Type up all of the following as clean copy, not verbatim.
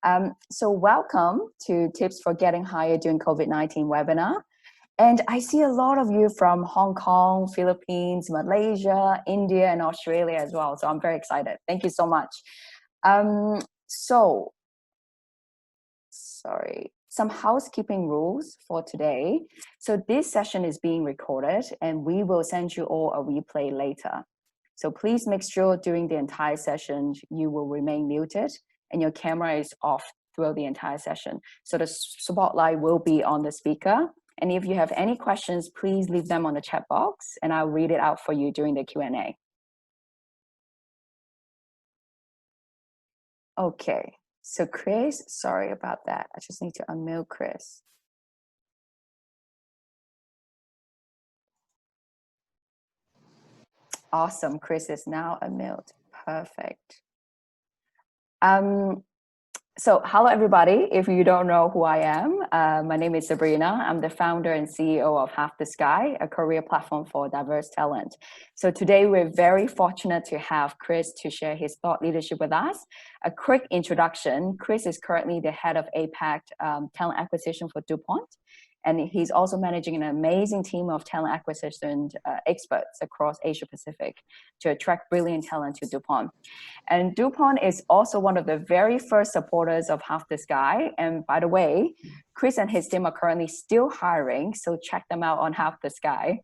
So welcome to Tips for Getting Hired During COVID-19 webinar. And I see a lot of you from Hong Kong, Philippines, Malaysia, India, and Australia as well. So I'm very excited. Thank you so much. Some housekeeping rules for today. So this session is being recorded and we will send you all a replay later. So please make sure during the entire session, you will remain muted and your camera is off throughout the entire session. So the spotlight will be on the speaker. And if you have any questions, please leave them on the chat box and I'll read it out for you during the Q&A. Okay, so Chris, sorry about that. I just need to unmute Chris. Awesome, Chris is now unmuted. Perfect. So hello everybody, if you don't know who I am, my name is Sabrina. I'm the founder and CEO of Half the Sky, a career platform for diverse talent. So today we're very fortunate to have Chris to share his thought leadership with us. A quick introduction, Chris is currently the head of APAC talent acquisition for DuPont. And he's also managing an amazing team of talent acquisition experts across Asia Pacific to attract brilliant talent to DuPont. And DuPont is also one of the very first supporters of Half the Sky. And by the way, Chris and his team are currently still hiring, so check them out on Half the Sky.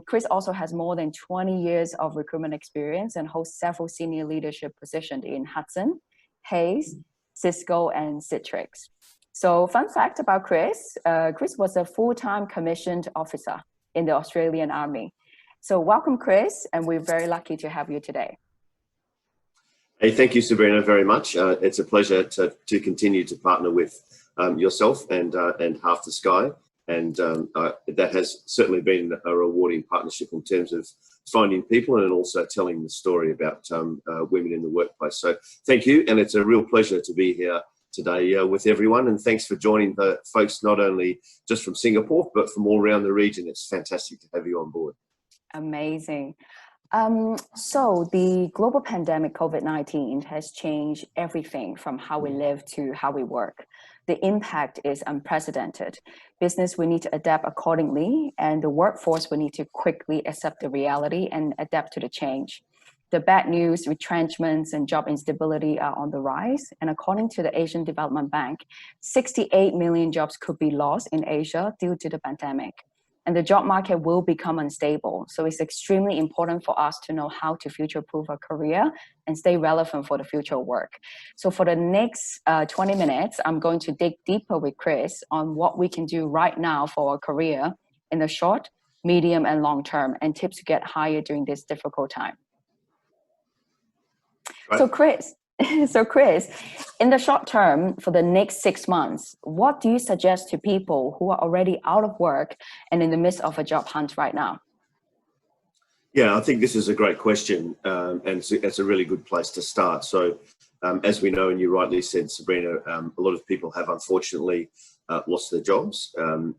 Chris also has more than 20 years of recruitment experience and holds several senior leadership positions in Hudson, Hayes, Cisco, and Citrix. So fun fact about Chris, Chris was a full-time commissioned officer in the Australian Army. So welcome, Chris, and we're very lucky to have you today. Hey, thank you, Sabrina, very much. It's a pleasure to continue to partner with yourself and Half the Sky. And that has certainly been a rewarding partnership in terms of finding people and also telling the story about women in the workplace. So thank you, and it's a real pleasure to be here today with everyone, and thanks for joining the folks not only just from Singapore but from all around the region. It's fantastic to have you on board. Amazing. So the global pandemic COVID-19 has changed everything from how we live to how we work. The impact is unprecedented. Business will need to adapt accordingly, and the workforce will need to quickly accept the reality and adapt to the change. The bad news, retrenchments, and job instability are on the rise. And according to the Asian Development Bank, 68 million jobs could be lost in Asia due to the pandemic. And the job market will become unstable. So it's extremely important for us to know how to future-proof our career and stay relevant for the future work. So for the next 20 minutes, I'm going to dig deeper with Chris on what we can do right now for our career in the short, medium, and long term, and tips to get hired during this difficult time. Right. So Chris, in the short term, for the next 6 months, what do you suggest to people who are already out of work and in the midst of a job hunt right now? Yeah, I think this is a great question, and it's a really good place to start. So as we know, and you rightly said, Sabrina, a lot of people have unfortunately lost their jobs,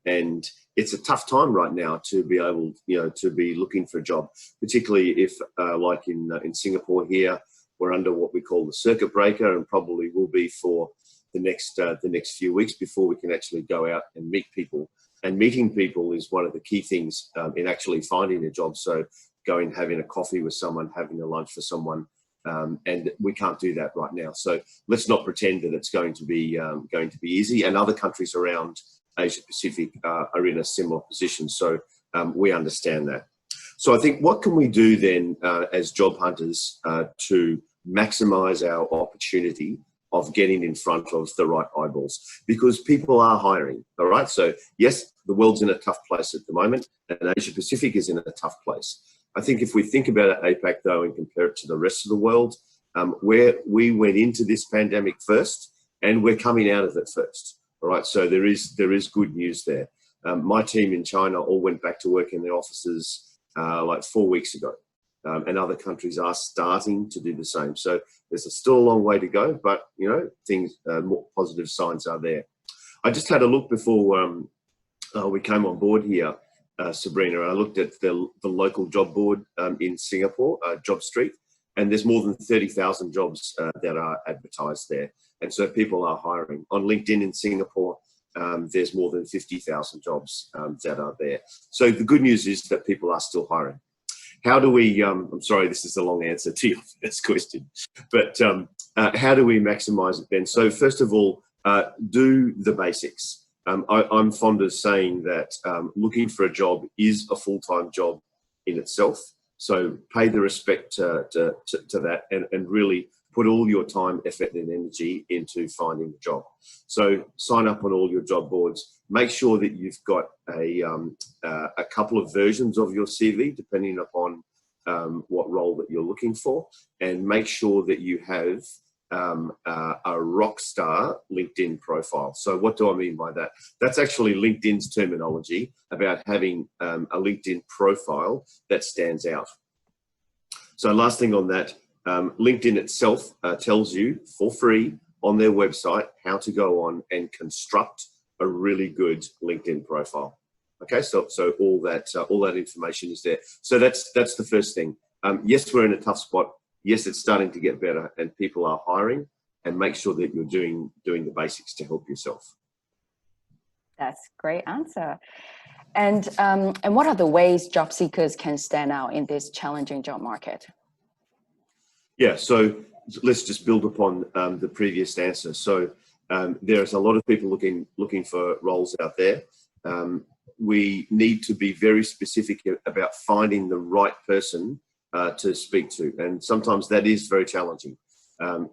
and it's a tough time right now to be able, to be looking for a job, particularly if, like in Singapore here, we're under what we call the circuit breaker, and probably will be for the next few weeks before we can actually go out and meet people. And meeting people is one of the key things in actually finding a job. So going, having a coffee with someone, having a lunch for someone, and we can't do that right now. So let's not pretend that it's going to be easy. And other countries around Asia Pacific are in a similar position. So we understand that. So I think what can we do then as job hunters to maximize our opportunity of getting in front of the right eyeballs? Because people are hiring, all right? So yes, the world's in a tough place at the moment, and Asia Pacific is in a tough place. I think if we think about APAC though and compare it to the rest of the world, where we went into this pandemic first and we're coming out of it first, all right? So there is good news there. My team in China all went back to work in their offices like 4 weeks ago. And other countries are starting to do the same. So there's still a long way to go, but things, more positive signs are there. I just had a look before we came on board here, Sabrina. I looked at the local job board in Singapore, Job Street, and there's more than 30,000 jobs that are advertised there. And so people are hiring. On LinkedIn in Singapore, there's more than 50,000 jobs that are there. So the good news is that people are still hiring. How do we, I'm sorry, this is a long answer to your first question, but how do we maximize it, Ben? So first of all, do the basics. I'm fond of saying that looking for a job is a full-time job in itself. So pay the respect to that and really put all your time, effort and energy into finding a job. So sign up on all your job boards. Make sure that you've got a couple of versions of your CV, depending upon what role that you're looking for, and make sure that you have a rock star LinkedIn profile. So what do I mean by that? That's actually LinkedIn's terminology about having a LinkedIn profile that stands out. So last thing on that, LinkedIn itself tells you for free on their website how to go on and construct a really good LinkedIn profile. Okay, so all that information is there. So that's the first thing. Yes, we're in a tough spot. Yes, it's starting to get better, and people are hiring. And make sure that you're doing the basics to help yourself. That's a great answer. And what are the ways job seekers can stand out in this challenging job market? Yeah, so let's just build upon the previous answer. So there's a lot of people looking for roles out there. We need to be very specific about finding the right person to speak to, and sometimes that is very challenging.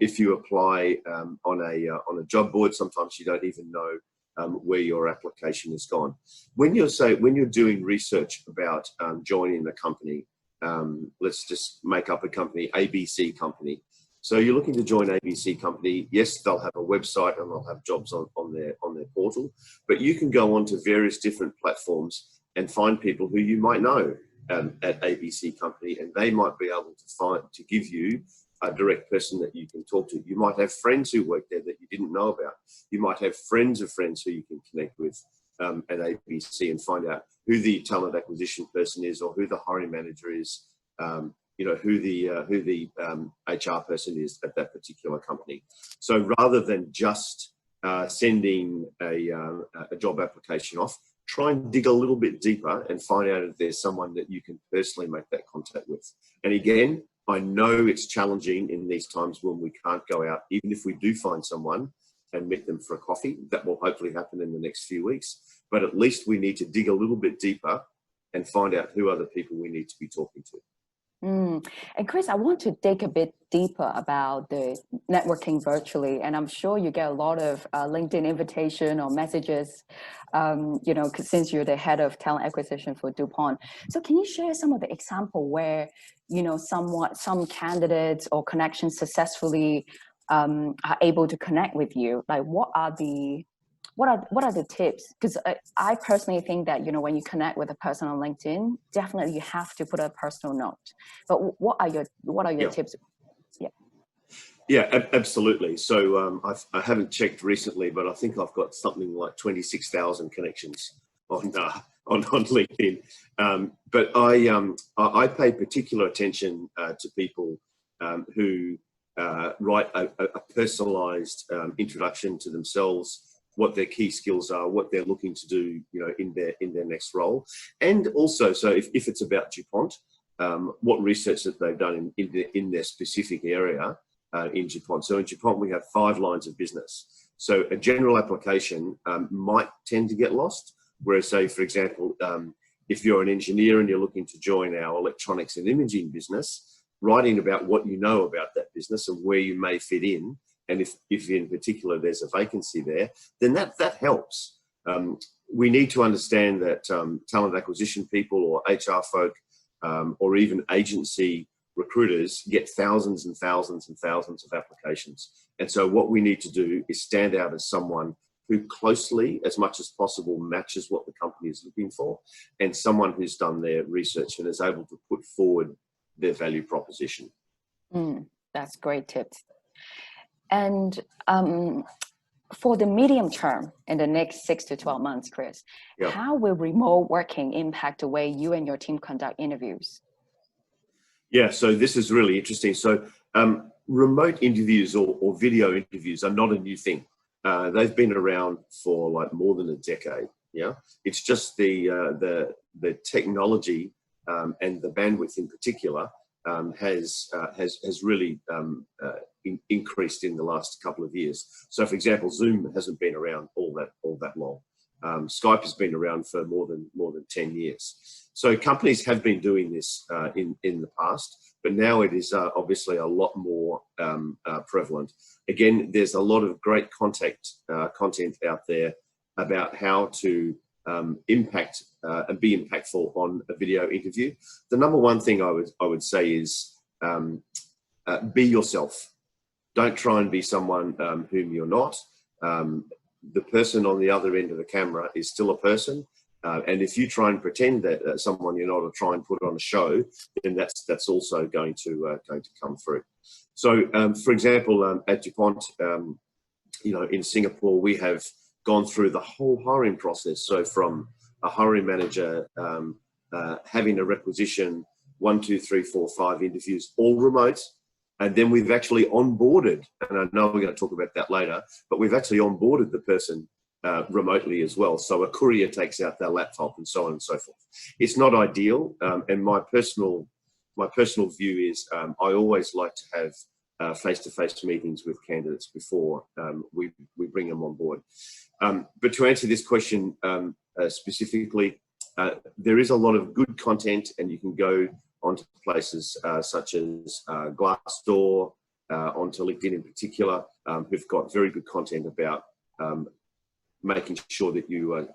If you apply on a job board, sometimes you don't even know where your application has gone. When you're doing research about joining the company, let's just make up a company, ABC company. So you're looking to join ABC company. Yes, they'll have a website and they'll have jobs on their portal, but you can go on to various different platforms and find people who you might know at ABC company, and they might be able to give you a direct person that you can talk to. You might have friends who work there that you didn't know about. You might have friends of friends who you can connect with at ABC and find out who the talent acquisition person is, or who the hiring manager is, who the HR person is at that particular company. So rather than just sending a job application off, try and dig a little bit deeper and find out if there's someone that you can personally make that contact with. And again, I know it's challenging in these times when we can't go out. Even if we do find someone and meet them for a coffee, that will hopefully happen in the next few weeks. But at least we need to dig a little bit deeper and find out who are the people we need to be talking to. And Chris, I want to dig a bit deeper about the networking virtually, and I'm sure you get a lot of LinkedIn invitation or messages, since you're the head of talent acquisition for DuPont. So can you share some of the example where, some candidates or connections successfully are able to connect with you? Like, what are the tips? Because I personally think that, when you connect with a person on LinkedIn, definitely you have to put a personal note. But what are your tips? Yeah, absolutely. So I haven't checked recently, but I think I've got something like 26,000 connections on LinkedIn. But I pay particular attention to people who write a personalized introduction to themselves, what their key skills are, what they're looking to do, in their next role. And also, so if it's about DuPont, what research that they've done in their specific area in DuPont. So in DuPont, we have 5 lines of business. So a general application might tend to get lost, whereas, say, for example, if you're an engineer and you're looking to join our electronics and imaging business, writing about what you know about that business and where you may fit in, and if in particular there's a vacancy there, then that helps. We need to understand that talent acquisition people or HR folk or even agency recruiters get thousands and thousands and thousands of applications. And so what we need to do is stand out as someone who closely, as much as possible, matches what the company is looking for, and someone who's done their research and is able to put forward their value proposition. That's great tips. And for the medium term, in the next 6 to 12 months, Chris, how will remote working impact the way you and your team conduct interviews? Yeah, so this is really interesting. So remote interviews or video interviews are not a new thing. They've been around for like more than a decade. Yeah, it's just the technology and the bandwidth in particular has really increased in the last couple of years. So, for example, Zoom hasn't been around all that long. Skype has been around for more than 10 years. So companies have been doing this in the past, but now it is obviously a lot more prevalent. Again, there's a lot of great content out there about how to impact and be impactful on a video interview. The number one thing I would say is be yourself. Don't try and be someone whom you're not. The person on the other end of the camera is still a person. And if you try and pretend that someone you're not, or try and put on a show, then that's also going to come through. So, for example, at DuPont, in Singapore, we have gone through the whole hiring process. So, from a hiring manager having a requisition, 1, 2, 3, 4, 5 interviews, all remote. And then we've actually onboarded, and I know we're going to talk about that later, but we've actually onboarded the person remotely as well. So a courier takes out their laptop and so on and so forth. It's not ideal, and my personal view is I always like to have face-to-face meetings with candidates before we bring them on board. But to answer this question specifically, there is a lot of good content, and you can go onto places such as Glassdoor, onto LinkedIn in particular, who've got very good content about making sure that you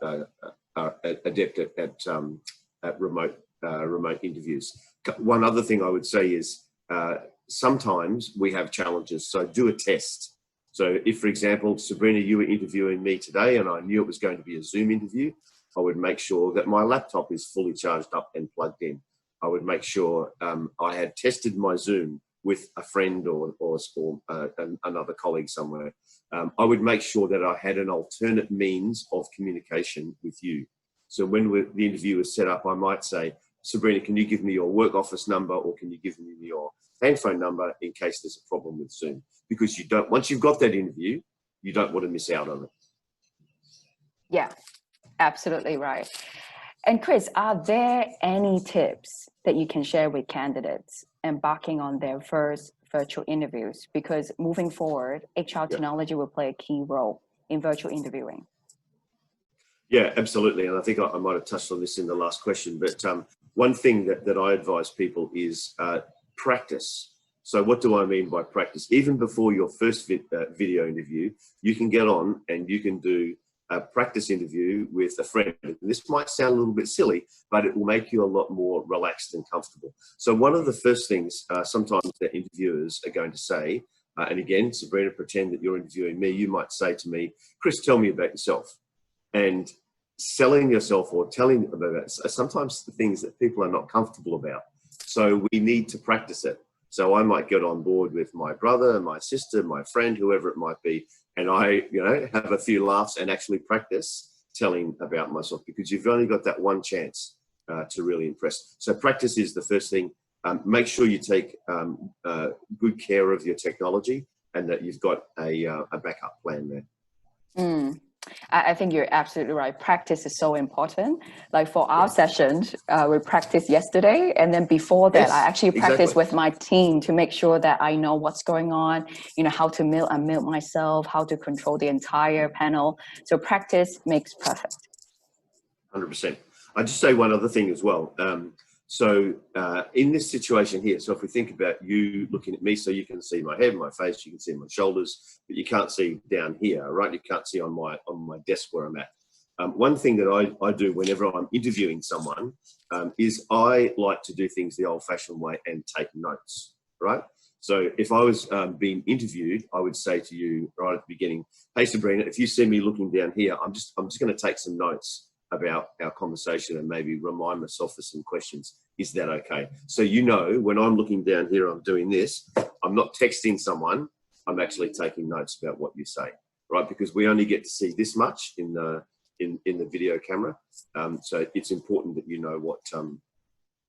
are adept at remote interviews. One other thing I would say is sometimes we have challenges, so do a test. So if, for example, Sabrina, you were interviewing me today and I knew it was going to be a Zoom interview, I would make sure that my laptop is fully charged up and plugged in. I would make sure I had tested my Zoom with a friend or another colleague somewhere. I would make sure that I had an alternate means of communication with you. So when the interview is set up, I might say, Sabrina, can you give me your work office number, or can you give me your handphone number in case there's a problem with Zoom? Because once you've got that interview, you don't want to miss out on it. Yeah, absolutely right. And Chris, are there any tips that you can share with candidates embarking on their first virtual interviews? Because moving forward, HR technology will play a key role in virtual interviewing. Yeah, absolutely. And I think I might have touched on this in the last question, but one thing that I advise people is practice. So what do I mean by practice? Even before your first video interview, you can get on and you can do a practice interview with a friend. This might sound a little bit silly, but it will make you a lot more relaxed and comfortable. So one of the first things sometimes that interviewers are going to say, and again, Sabrina, pretend that you're interviewing me, you might say to me, Chris, tell me about yourself. And selling yourself or telling about that are sometimes the things that people are not comfortable about. So we need to practice it. So I might get on board with my brother, my sister, my friend, whoever it might be, and I, have a few laughs and actually practice telling about myself, because you've only got that one chance to really impress. So practice is the first thing. Make sure you take good care of your technology and that you've got a backup plan there. I think you're absolutely right. Practice is so important. Like for our sessions, we practiced yesterday. And then before that, I actually practiced with my team to make sure that I know what's going on, how to unmute myself, how to control the entire panel. So practice makes perfect. 100%. I'd just say one other thing as well. So in this situation here, so if we think about you looking at me, so you can see my head, my face, you can see my shoulders, but you can't see down here, right? You can't see on my desk where I'm at. One thing that I do whenever I'm interviewing someone is I like to do things the old-fashioned way and take notes, right? So if I was being interviewed, I would say to you right at the beginning, hey Sabrina, if you see me looking down here, I'm just going to take some notes about our conversation and maybe remind myself of some questions. Is that okay? So when I'm looking down here, I'm doing this. I'm not texting someone. I'm actually taking notes about what you say, right? Because we only get to see this much in the video camera. So it's important that you know what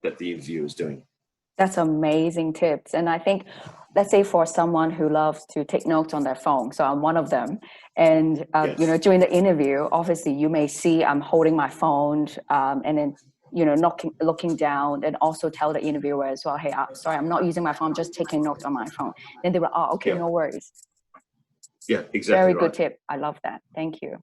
that the interviewer is doing. That's amazing tips. And I think, let's say for someone who loves to take notes on their phone, so I'm one of them, and Yes. during the interview, obviously you may see I'm holding my phone, and then looking down, and also tell the interviewer as well, hey, sorry, I'm not using my phone, I'm just taking notes on my phone. Then they were, oh, okay, Yeah. no worries. Yeah, exactly Very good right. tip. I love that. Thank you.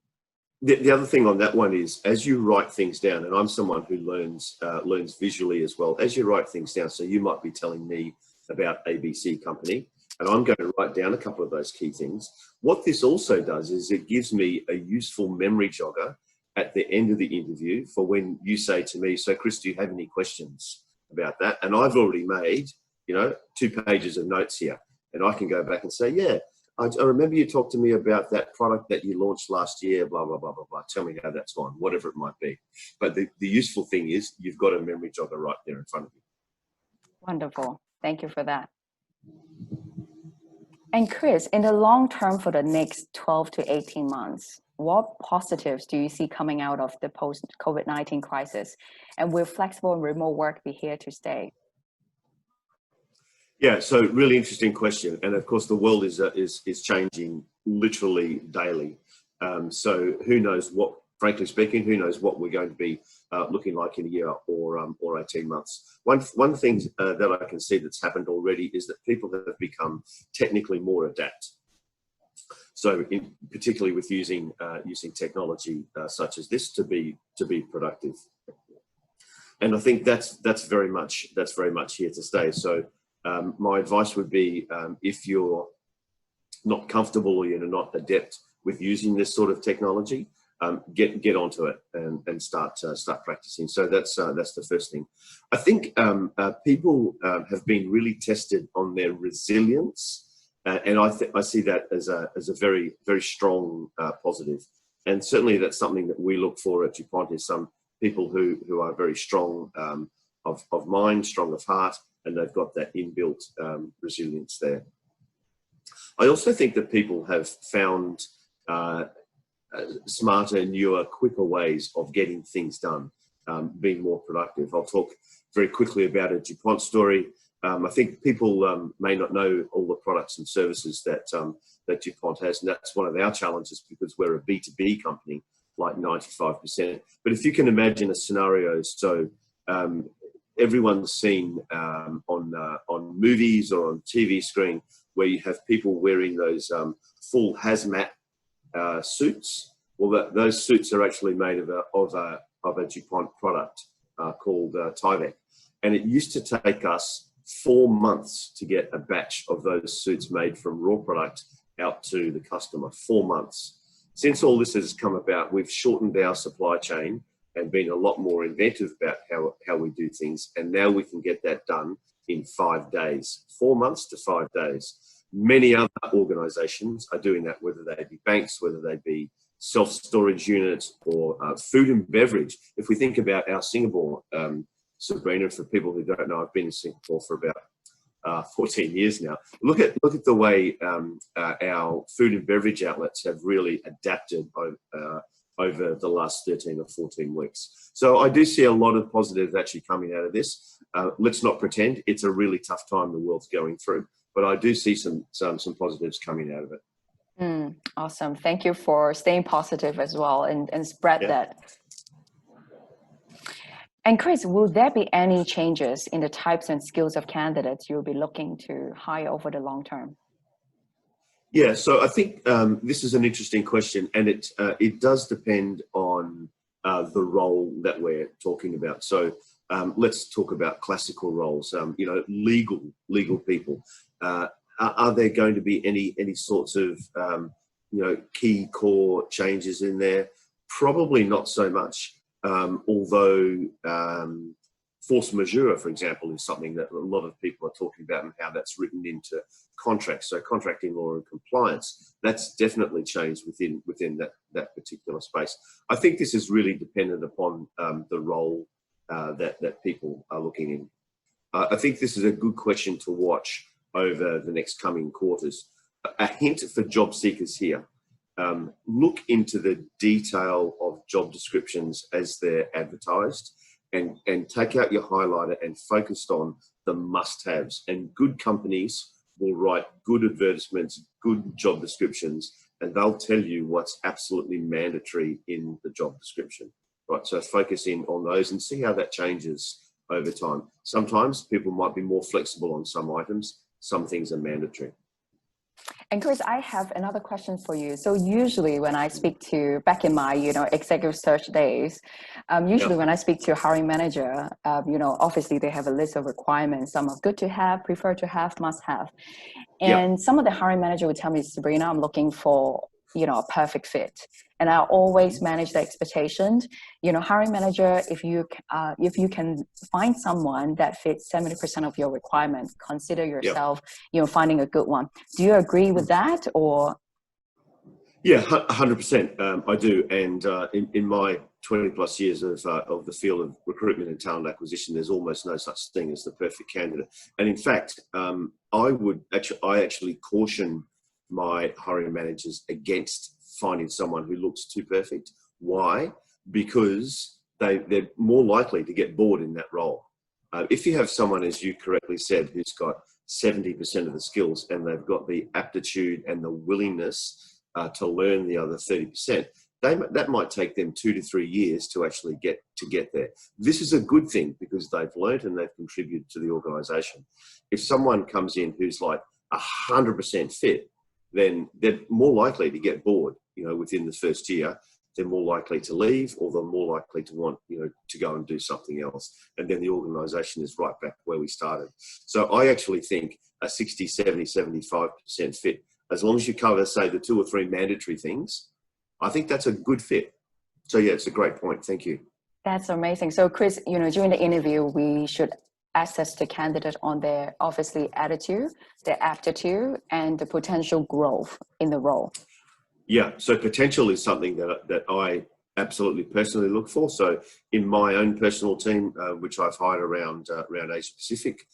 The other thing on that one is, as you write things down, and I'm someone who learns visually as well. As you write things down, so you might be telling me about ABC company, and I'm going to write down a couple of those key things. What this also does is it gives me a useful memory jogger at the end of the interview for when you say to me, so Chris, do you have any questions about that? And I've already made, 2 pages of notes here, and I can go back and say, yeah, I remember you talked to me about that product that you launched last year, blah, blah, blah, blah, blah. Tell me how that's gone, whatever it might be. But the useful thing is you've got a memory jogger right there in front of you. Wonderful. Thank you for that. And Chris, in the long term for the next 12 to 18 months, what positives do you see coming out of the post-COVID-19 crisis? And will flexible and remote work be here to stay? Yeah, so really interesting question. And of course, the world is changing literally daily. So who knows what, frankly speaking, who knows what we're going to be looking like in a year or 18 months. One thing that I can see that's happened already is that people have become technically more adept. So particularly with using technology such as this to be productive. And I think that's very much here to stay. So my advice would be, if you're not comfortable or you're not adept with using this sort of technology, get onto it and start practicing. So that's the first thing. I think people have been really tested on their resilience, and I see that as a very, very strong positive. And certainly that's something that we look for at DuPont, is some people who are very strong of mind, strong of heart, and they've got that inbuilt resilience there. I also think that people have found smarter, newer, quicker ways of getting things done, being more productive. I'll talk very quickly about a DuPont story. I think people may not know all the products and services that DuPont has, and that's one of our challenges because we're a B2B company, like 95%. But if you can imagine a scenario, so everyone's seen on movies or on TV screen where you have people wearing those full hazmat suits. Well, those suits are actually made of a DuPont product called Tyvek, and it used to take us 4 months to get a batch of those suits made from raw product out to the customer. 4 months. Since all this has come about, we've shortened our supply chain and been a lot more inventive about how we do things. And now we can get that done in 5 days, 4 months to 5 days. Many other organizations are doing that, whether they be banks, whether they be self-storage units or food and beverage. If we think about our Singapore, Sabrina, for people who don't know, I've been in Singapore for about 14 years now. Look at the way our food and beverage outlets have really adapted over the last 13 or 14 weeks. So I do see a lot of positives actually coming out of this. Let's not pretend it's a really tough time the world's going through, but I do see some positives coming out of it. Awesome. Thank you for staying positive as well and spread that. And Chris, will there be any changes in the types and skills of candidates you'll be looking to hire over the long term? Yeah, so I think this is an interesting question, and it does depend on the role that we're talking about. So let's talk about classical roles. Legal people. Are there going to be any sorts of key core changes in there? Probably not so much. Although force majeure, for example, is something that a lot of people are talking about and how that's written into contracts. So contracting law and compliance, that's definitely changed within that particular space. I think this is really dependent upon the role that people are looking in. I think this is a good question to watch over the next coming quarters. A hint for job seekers here. Look into the detail of job descriptions as they're advertised, and take out your highlighter and focus on the must-haves. And good companies will write good advertisements, good job descriptions, and they'll tell you what's absolutely mandatory in the job description, right? So focus in on those and see how that changes over time. Sometimes people might be more flexible on some items. Some things are mandatory. And Chris, I have another question for you. So usually when I speak to, back in my, executive search days, usually when I speak to a hiring manager, obviously they have a list of requirements. Some are good to have, prefer to have, must have. And some of the hiring manager would tell me, Sabrina, I'm looking for, a perfect fit. And I always manage the expectations. Hiring manager, if you can find someone that fits 70% of your requirements, consider yourself, finding a good one. Do you agree with that, or? Yeah, 100%. I do. And in my 20 plus years of the field of recruitment and talent acquisition, there's almost no such thing as the perfect candidate. And in fact, I actually caution my hiring managers against finding someone who looks too perfect. Why? Because they're more likely to get bored in that role. If you have someone, as you correctly said, who's got 70% of the skills and they've got the aptitude and the willingness to learn the other 30%, that might take them 2 to 3 years to actually get there. This is a good thing because they've learned and they've contributed to the organization. If someone comes in who's like 100% fit, then they're more likely to get bored, within the first year. They're more likely to leave, or they're more likely to want, to go and do something else. And then the organization is right back where we started. So I actually think a 60, 70, 75% fit, as long as you cover, say, the 2 or 3 mandatory things, I think that's a good fit. So yeah, it's a great point. Thank you. That's amazing. So Chris, during the interview, we should assess the candidate on their, obviously, attitude, their aptitude, and the potential growth in the role. Yeah, so potential is something that I absolutely personally look for. So in my own personal team, which I've hired around Asia Pacific,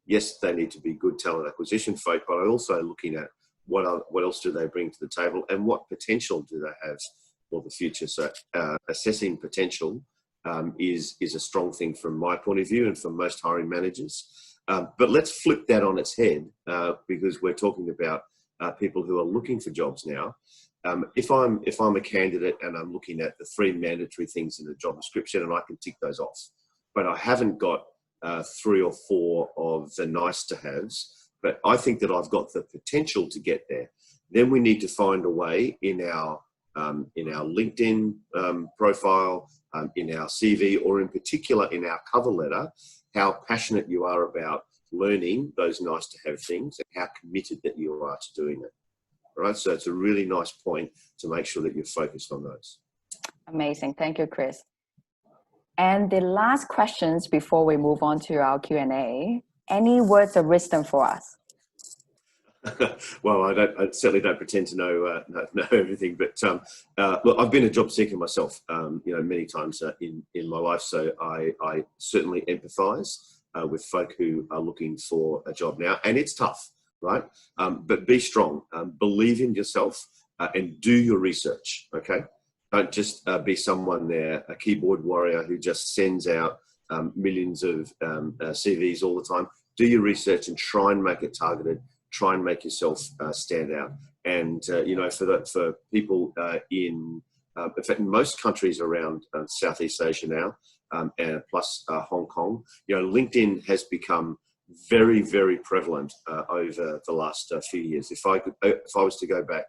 yes, they need to be good talent acquisition folk, but I'm also looking at what else do they bring to the table and what potential do they have for the future. So assessing potential is a strong thing from my point of view and from most hiring managers. But let's flip that on its head because we're talking about people who are looking for jobs now. If I'm a candidate and I'm looking at the 3 mandatory things in the job description and I can tick those off, but I haven't got 3 or 4 of the nice to haves, but I think that I've got the potential to get there, then we need to find a way in our LinkedIn profile, in our CV, or in particular in our cover letter, how passionate you are about learning those nice to have things and how committed that you are to doing it. All right, so it's a really nice point to make sure that you're focused on those. Amazing. Thank you, Chris. And the last questions before we move on to our Q&A, any words of wisdom for us? Well, I certainly don't pretend to know everything, but look, I've been a job seeker myself, many times in my life. So I certainly empathise with folk who are looking for a job now, and it's tough, right? But be strong, believe in yourself, and do your research. Okay, don't just be someone there, a keyboard warrior who just sends out millions of CVs all the time. Do your research and try and make it targeted. Try and make yourself stand out. And, for people in fact, in most countries around Southeast Asia now, and plus Hong Kong, LinkedIn has become very, very prevalent over the last few years. If I was to go back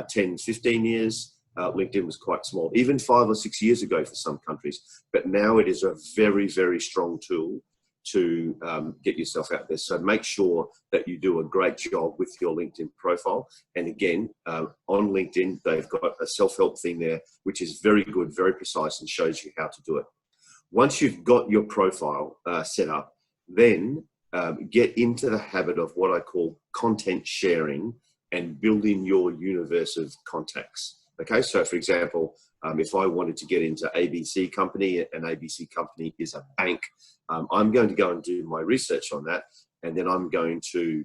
10, 15 years, LinkedIn was quite small, even 5 or 6 years ago for some countries. But now it is a very, very strong tool to get yourself out there. So make sure that you do a great job with your LinkedIn profile. And again, on LinkedIn, they've got a self-help thing there, which is very good, very precise, and shows you how to do it. Once you've got your profile set up, then get into the habit of what I call content sharing and building your universe of contacts. Okay, so for example, if I wanted to get into ABC Company, and ABC Company is a bank, I'm going to go and do my research on that, and then I'm going to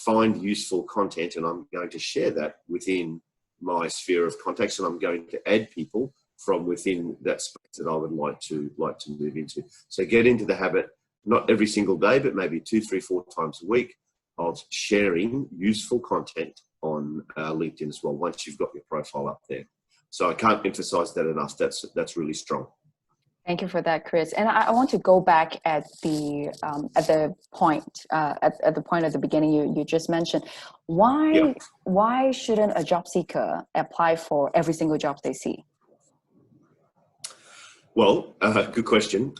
find useful content, and I'm going to share that within my sphere of contacts, and I'm going to add people from within that space that I would like to move into. So get into the habit, not every single day, but maybe 2, 3, 4 times a week, of sharing useful content on LinkedIn as well, once you've got your profile up there. So I can't emphasize that enough. That's really strong. Thank you for that, Chris. And I want to go back at the point at the beginning you just mentioned. Why shouldn't a job seeker apply for every single job they see? Well, good question.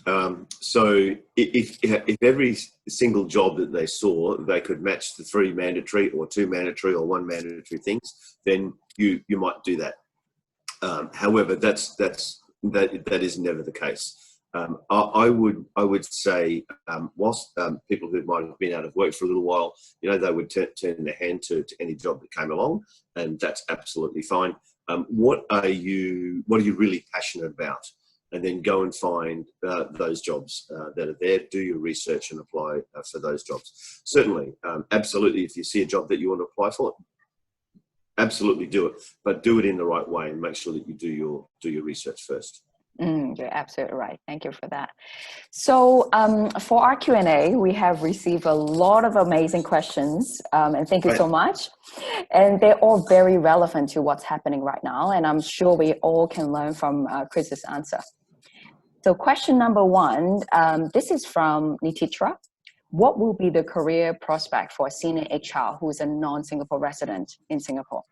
So if every single job that they saw, they could match the 3 mandatory or 2 mandatory or 1 mandatory things, then you might do that. However, that is never the case. I would say, whilst people who might have been out of work for a little while, they would turn their hand to any job that came along, and that's absolutely fine. What are you really passionate about? And then go and find those jobs that are there. Do your research and apply for those jobs. Certainly, absolutely. If you see a job that you want to apply for, absolutely do it, but do it in the right way and make sure that you do your research first. You're absolutely right. Thank you for that. So for our Q&A, we have received a lot of amazing questions, and thank you so much. And they're all very relevant to what's happening right now, and I'm sure we all can learn from Chris's answer. So question number 1, this is from Nititra. What will be the career prospect for a senior HR who is a non-Singapore resident in Singapore?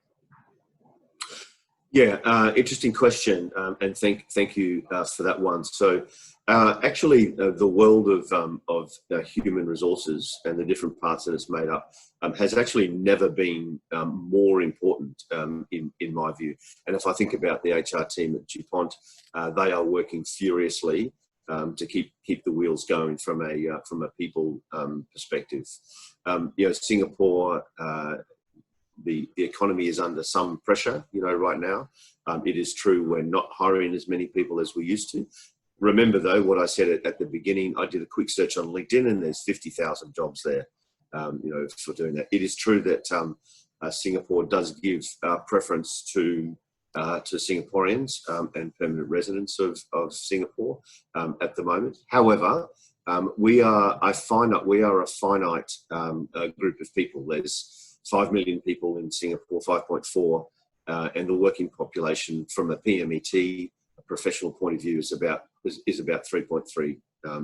Yeah, interesting question, and thank you for that one. So, actually, the world of human resources and the different parts that it's made up has actually never been more important in my view. And if I think about the HR team at DuPont, they are working furiously to keep the wheels going from a people perspective. Singapore. The economy is under some pressure, right now. It is true we're not hiring as many people as we used to. Remember, though, what I said at the beginning, I did a quick search on LinkedIn and there's 50,000 jobs there, for doing that. It is true that Singapore does give preference to Singaporeans and permanent residents of Singapore at the moment. However, we are a finite group of people. There's 5 million people in Singapore, 5.4, and the working population from a PMET, a professional point of view, is about 3.3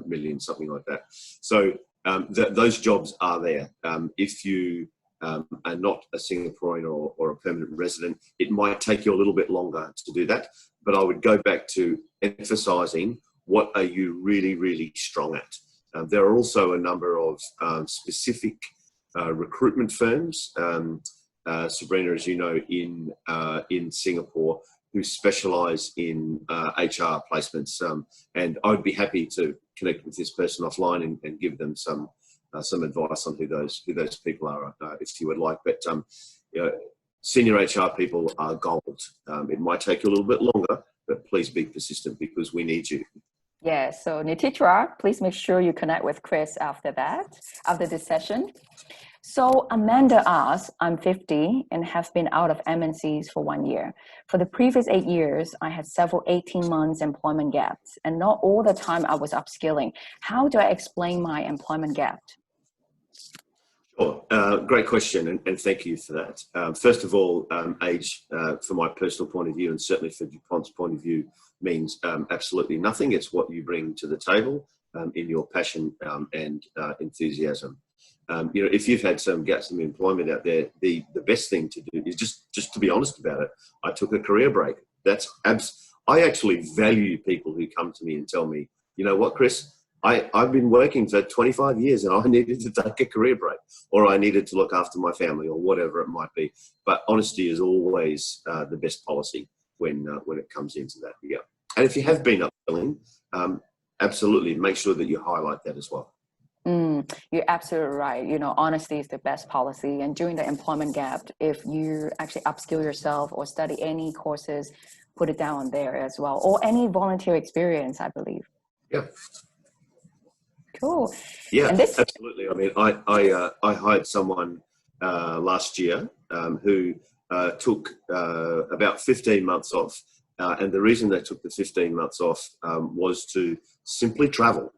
million, something like that. So those jobs are there. If you are not a Singaporean or a permanent resident, it might take you a little bit longer to do that. But I would go back to emphasising, what are you really, really strong at? There are also a number of specific recruitment firms, Sabrina, as you know, in Singapore, who specialise in HR placements, and I'd be happy to connect with this person offline and give them some advice on who those people are, if you would like. But senior HR people are gold. It might take you a little bit longer, but please be persistent because we need you. Yeah, so Nititra, please make sure you connect with Chris after this session. So Amanda asks, I'm 50 and have been out of MNCs for 1 year. For the previous 8 years, I had several 18 months employment gaps, and not all the time I was upskilling. How do I explain my employment gap? Sure. Great question, and thank you for that. First of all, age, from my personal point of view, and certainly for DuPont's point of view, means absolutely nothing. It's what you bring to the table in your passion and enthusiasm. If you've had some gaps in employment out there, the best thing to do is just to be honest about it. I took a career break. I actually value people who come to me and tell me, you know what, Chris, I've been working for 25 years and I needed to take a career break, or I needed to look after my family, or whatever it might be. But honesty is always the best policy when it comes into that. Yeah. And if you have been upskilling, absolutely make sure that you highlight that as well. You're absolutely right. Honesty is the best policy. And during the employment gap, if you actually upskill yourself or study any courses, put it down on there as well, or any volunteer experience, I believe. Yeah. Cool. Yeah, absolutely. I mean, I hired someone last year who took about 15 months off And the reason they took the 15 months off was to simply travel.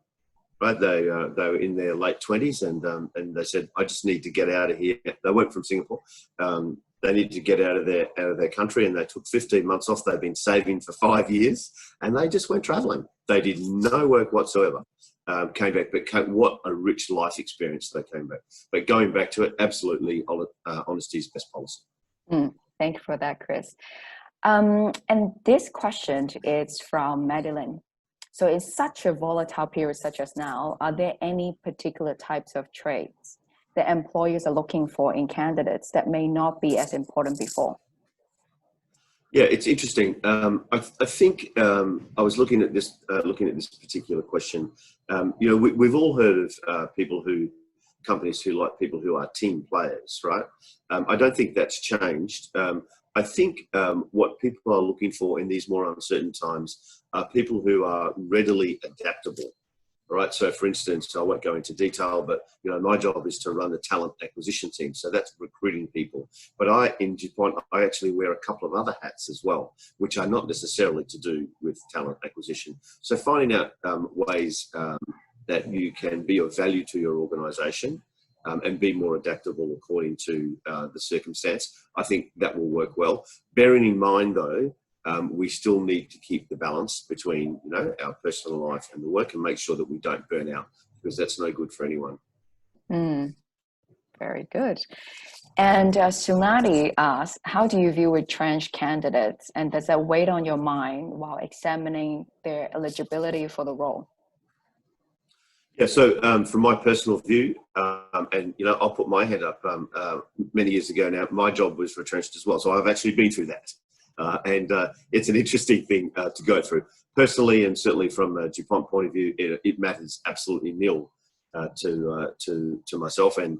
Right, they were in their late 20s, and they said, "I just need to get out of here." They weren't from Singapore. They needed to get out of their country, and they took 15 months off. They've been saving for 5 years, and they just went travelling. They did no work whatsoever. Came back, but what a rich life experience they came back. But going back to it, absolutely, honesty is best policy. Thank you for that, Chris. And this question is from Madeline. So in such a volatile period such as now, are there any particular types of traits that employers are looking for in candidates that may not be as important before? Yeah, it's interesting. I think I was looking at this particular question. We've all heard of companies who like people who are team players, right? I don't think that's changed. I think what people are looking for in these more uncertain times are people who are readily adaptable. All right. So, for instance, I won't go into detail, but my job is to run the talent acquisition team. So that's recruiting people. But in DuPont, I actually wear a couple of other hats as well, which are not necessarily to do with talent acquisition. So finding out ways that you can be of value to your organisation. And be more adaptable according to the circumstance. I think that will work well. Bearing in mind, though, we still need to keep the balance between our personal life and the work, and make sure that we don't burn out, because that's no good for anyone. Very good. And Sunati asks, how do you view retrenched candidates, and does that weigh on your mind while examining their eligibility for the role? Yeah, so from my personal view, and I'll put my hand up. Many years ago now, my job was retrenched as well, so I've actually been through that, and it's an interesting thing to go through. Personally, and certainly from a DuPont point of view, it matters absolutely nil to myself, and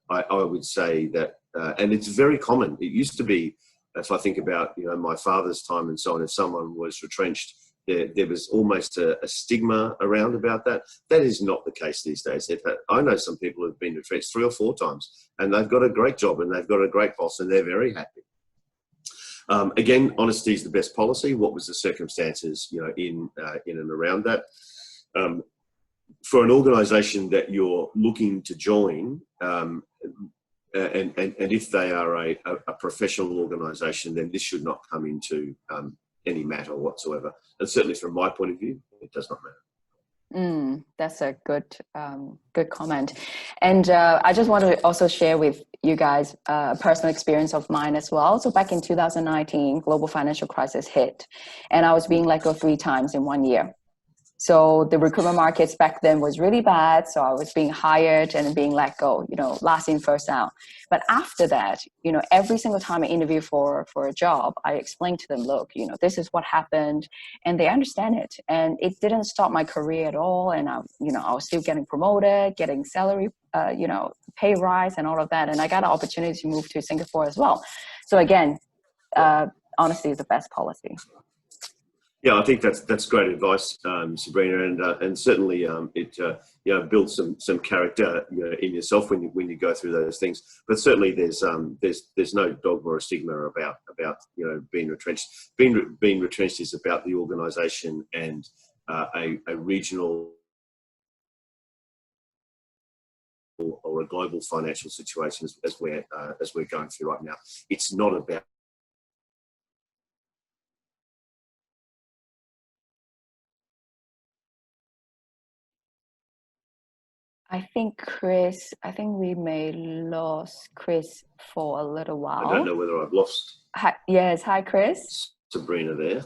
I would say that, and it's very common. It used to be, if I think about my father's time and so on, if someone was retrenched, there was almost a stigma around about that. That is not the case these days. I know some people who have been retrenched 3 or 4 times, and they've got a great job, and they've got a great boss, and they're very happy. Again, honesty is the best policy. What was the circumstances, in and around that? For an organisation that you're looking to join, and if they are a professional organisation, then this should not come into any matter whatsoever. And certainly from my point of view, it does not matter. That's a good comment. And I just want to also share with you guys a personal experience of mine as well. So back in 2019, global financial crisis hit, and I was being let go 3 times in 1 year. So the recruitment markets back then was really bad. So I was being hired and being let go, last in, first out. But after that, every single time I interview for a job, I explain to them, look, this is what happened, and they understand it. And it didn't stop my career at all. And I was still getting promoted, getting salary, pay rise and all of that. And I got an opportunity to move to Singapore as well. So again, honesty is the best policy. Yeah, I think that's great advice, Sabrina, and certainly it builds some character in yourself when you go through those things. But certainly there's no dogma or stigma about being retrenched. Being retrenched is about the organisation and a regional or a global financial situation as we're going through right now. It's not about I think we may lost Chris for a little while. I don't know whether I've lost. Yes, hi Chris. Sabrina there.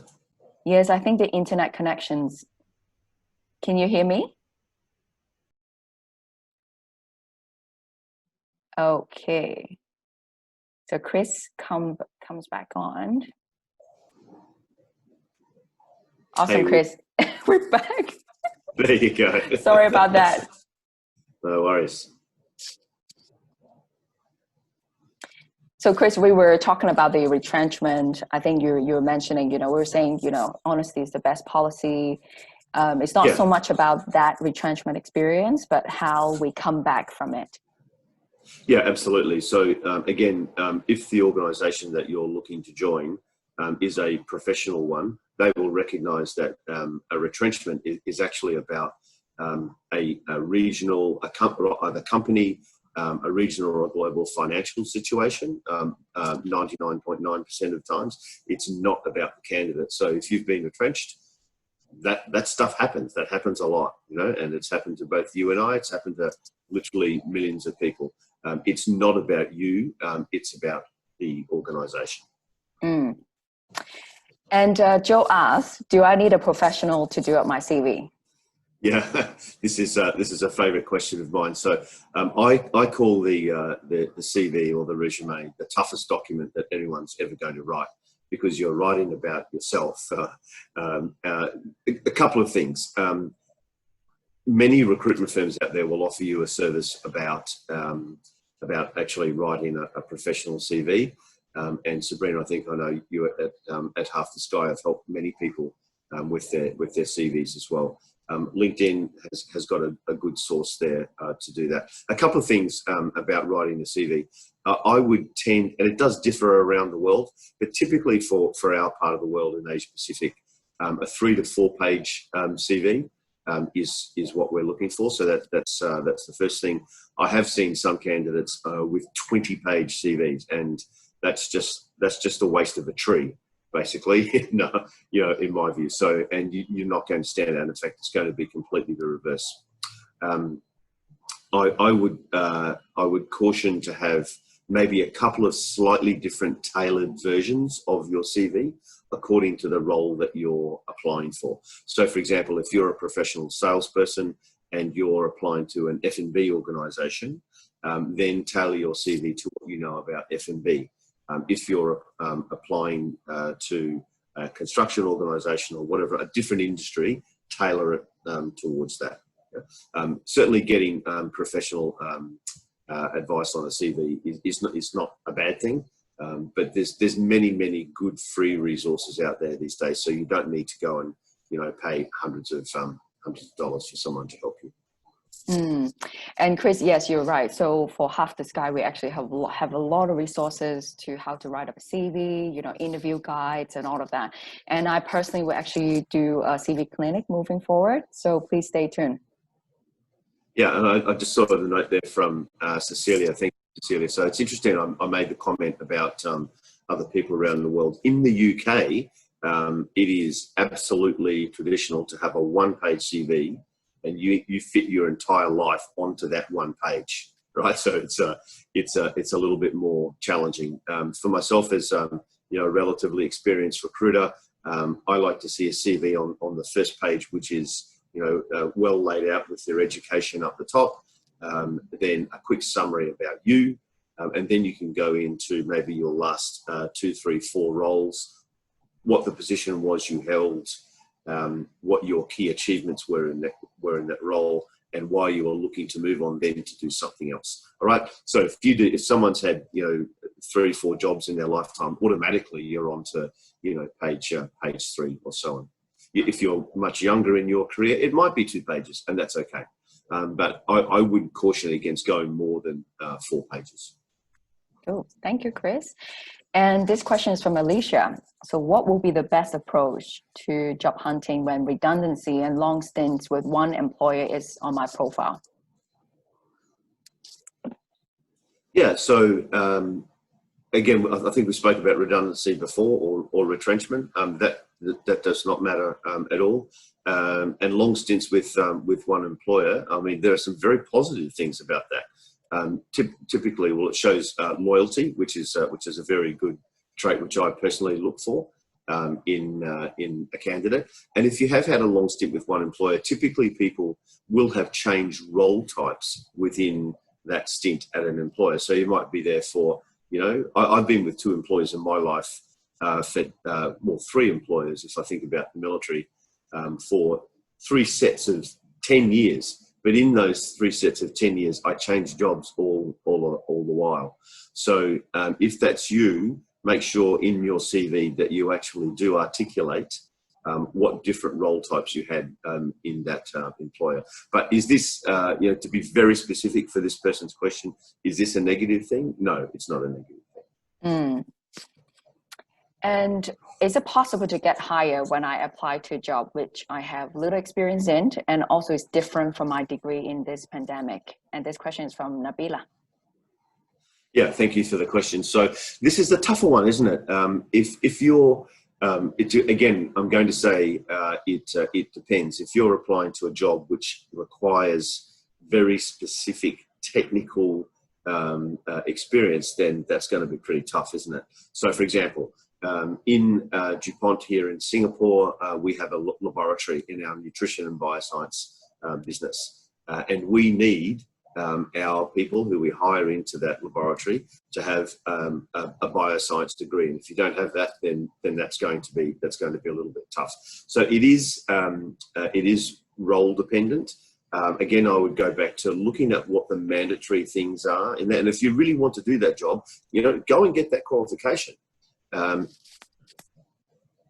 Yes, I think the internet connections. Can you hear me? Okay. So Chris comes back on. Awesome, hey, Chris. We're back. There you go. Sorry about that. No worries. So Chris, we were talking about the retrenchment. I think you were mentioning, we were saying, honesty is the best policy. It's not so much about that retrenchment experience, but how we come back from it. Yeah, absolutely. So again, if the organisation that you're looking to join is a professional one, they will recognise that a retrenchment is actually about a regional, either company, a regional or a global financial situation. 99.9% of times, it's not about the candidate. So if you've been retrenched, that stuff happens. That happens a lot, you know, and it's happened to both you and I. It's happened to literally millions of people. It's not about you. It's about the organisation. Mm. And Joe asks, do I need a professional to do up my CV? Yeah, this is a favourite question of mine. So I call the CV or the resume the toughest document that anyone's ever going to write, because you're writing about yourself. A couple of things. Many recruitment firms out there will offer you a service about actually writing a professional CV. And Sabrina, I think I know you at Half the Sky have helped many people with their CVs as well. LinkedIn has got a good source there to do that. A couple of things about writing a CV. I would tend, and it does differ around the world, but typically for our part of the world in Asia Pacific, a 3 to 4 page CV is what we're looking for. So that's the first thing. I have seen some candidates with 20-page CVs, and that's just a waste of a tree, basically, no, you know, in my view. So, and you're not going to stand out. In fact, it's going to be completely the reverse. I would caution to have maybe a couple of slightly different tailored versions of your CV according to the role that you're applying for. So, for example, if you're a professional salesperson and you're applying to an F&B organisation, then tailor your CV to what you know about F&B. If you're applying to a construction organisation or whatever, a different industry, tailor it towards that. Certainly getting professional advice on a CV is not a bad thing, but there's many good free resources out there these days, so you don't need to go and, you know, pay hundreds of dollars for someone to help you. Mm. And Chris, yes, you're right. So for Half the Sky, we actually have a lot of resources to how to write up a CV, you know, interview guides and all of that. And I personally will actually do a CV clinic moving forward. So please stay tuned. Yeah, and I just saw the note there from Cecilia. Thank you, Cecilia. So it's interesting. I made the comment about other people around the world. In the UK, it is absolutely traditional to have a one-page CV, and you fit your entire life onto that one page, right? So it's a little bit more challenging. For myself, as you know, a relatively experienced recruiter, I like to see a CV on the first page, which is, you know, well laid out with their education up the top, then a quick summary about you, and then you can go into maybe your last 2, 3, 4 roles, what the position was you held, what your key achievements were in that role, and why you are looking to move on then to do something else. All right. So if someone's had, you know, 3, 4 jobs in their lifetime, automatically you're on to, you know, page 3 or so on. If you're much younger in your career, it might be 2 pages, and that's okay. But I would caution against going more than 4 pages. Cool. Thank you, Chris. And this question is from Alicia. So what will be the best approach to job hunting when redundancy and long stints with one employer is on my profile? Yeah, so again, I think we spoke about redundancy before, or retrenchment. That does not matter at all. And long stints with one employer, I mean, there are some very positive things about that. Typically, well, it shows loyalty, which is a very good trait, which I personally look for in a candidate. And if you have had a long stint with one employer, typically people will have changed role types within that stint at an employer. So you might be there for, you know, I've been with 2 employers in my life, for 3 employers, if I think about the military, for 3 sets of 10 years. But in those 3 sets of 10 years, I changed jobs all the while. So if that's you, make sure in your CV that you actually do articulate what different role types you had in that employer. But is this, you know, to be very specific for this person's question, is this a negative thing? No, it's not a negative thing. And is it possible to get hired when I apply to a job which I have little experience in, and also is different from my degree in this pandemic? And this question is from Nabila. Yeah, thank you for the question. So this is the tougher one, isn't it? If you're, again, I'm going to say it depends. If you're applying to a job which requires very specific technical experience, then that's going to be pretty tough, isn't it? So, for example, in DuPont here in Singapore, we have a laboratory in our nutrition and bioscience business, and we need our people who we hire into that laboratory to have a bioscience degree. And if you don't have that, then that's going to be a little bit tough. So it is role dependent. Again, I would go back to looking at what the mandatory things are in that. And if you really want to do that job, go and get that qualification.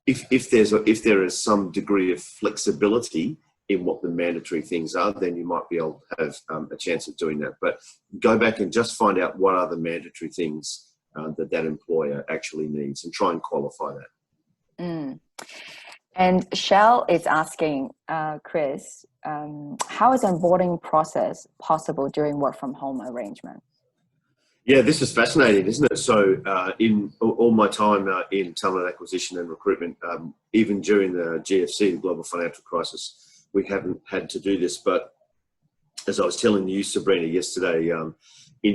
If there is some degree of flexibility in what the mandatory things are, then you might be able to have a chance of doing that. But go back and just find out what are the mandatory things that employer actually needs, and try and qualify that. And Shell is asking, Chris, how is onboarding process possible during work from home arrangement? Yeah, this is fascinating, isn't it? So in all my time in talent acquisition and recruitment, even during the GFC, the global financial crisis, we haven't had to do this. But as I was telling you, Sabrina, yesterday, in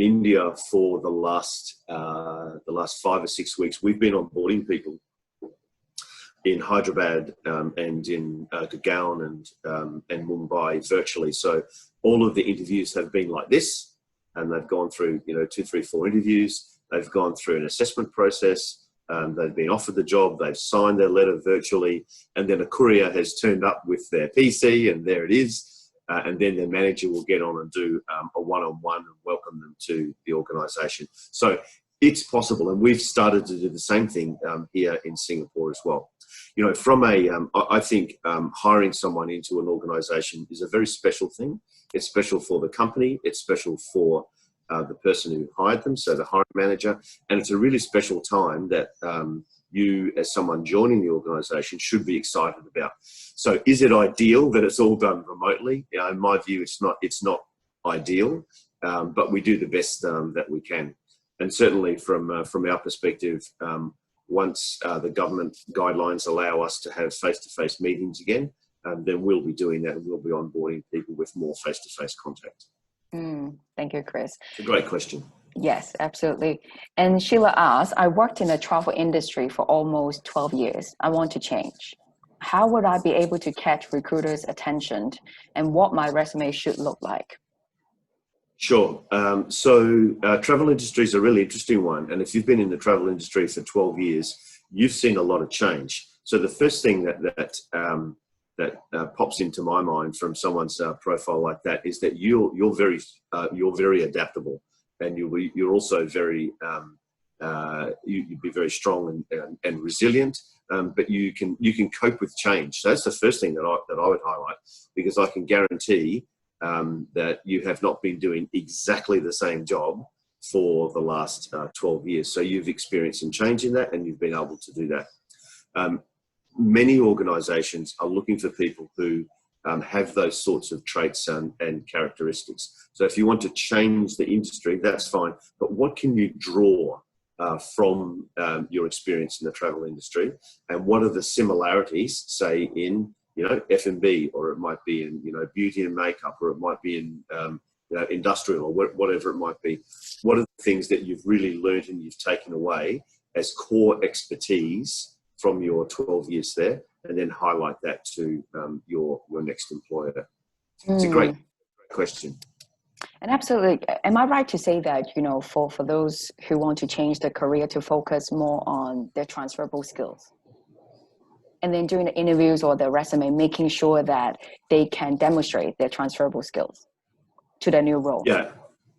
India for the last 5 or 6 weeks, we've been onboarding people in Hyderabad and in Gurgaon and Mumbai virtually. So all of the interviews have been like this, and they've gone through 2, 3, 4 interviews. They've gone through an assessment process. They've been offered the job. They've signed their letter virtually, and then a courier has turned up with their PC, and there it is. And then their manager will get on and do a one-on-one and welcome them to the organisation. So it's possible, and we've started to do the same thing here in Singapore as well. I think hiring someone into an organisation is a very special thing. It's special for the company. It's special for the person who hired them, so the hiring manager, and it's a really special time that you, as someone joining the organisation, should be excited about. So, is it ideal that it's all done remotely? In my view, it's not ideal, but we do the best that we can. And certainly, from our perspective, once the government guidelines allow us to have face-to-face meetings again, then we'll be doing that, and we'll be onboarding people with more face-to-face contact. Thank you, Chris. It's a great question. Yes, absolutely. And Sheila asks, I worked in the travel industry for almost 12 years. I want to change. How would I be able to catch recruiters' attention, and what my resume should look like? Sure. So travel industry is a really interesting one. And if you've been in the travel industry for 12 years, you've seen a lot of change. So the first thing that pops into my mind from someone's profile like that is that you're very adaptable, and you're also very you'd be very strong and resilient, but you can cope with change. So that's the first thing that I would highlight, because I can guarantee that you have not been doing exactly the same job for the last 12 years. So you've experienced some change in that, and you've been able to do that. Many organisations are looking for people who have those sorts of traits and characteristics. So if you want to change the industry, that's fine. But what can you draw from your experience in the travel industry, and what are the similarities, say, in F&B, or it might be in beauty and makeup, or it might be in industrial, or whatever it might be. What are the things that you've really learned and you've taken away as core expertise from your 12 years there, and then highlight that to your next employer? It's a great question. And absolutely. Am I right to say that, for those who want to change their career, to focus more on their transferable skills? And then during the interviews or the resume, making sure that they can demonstrate their transferable skills to their new role.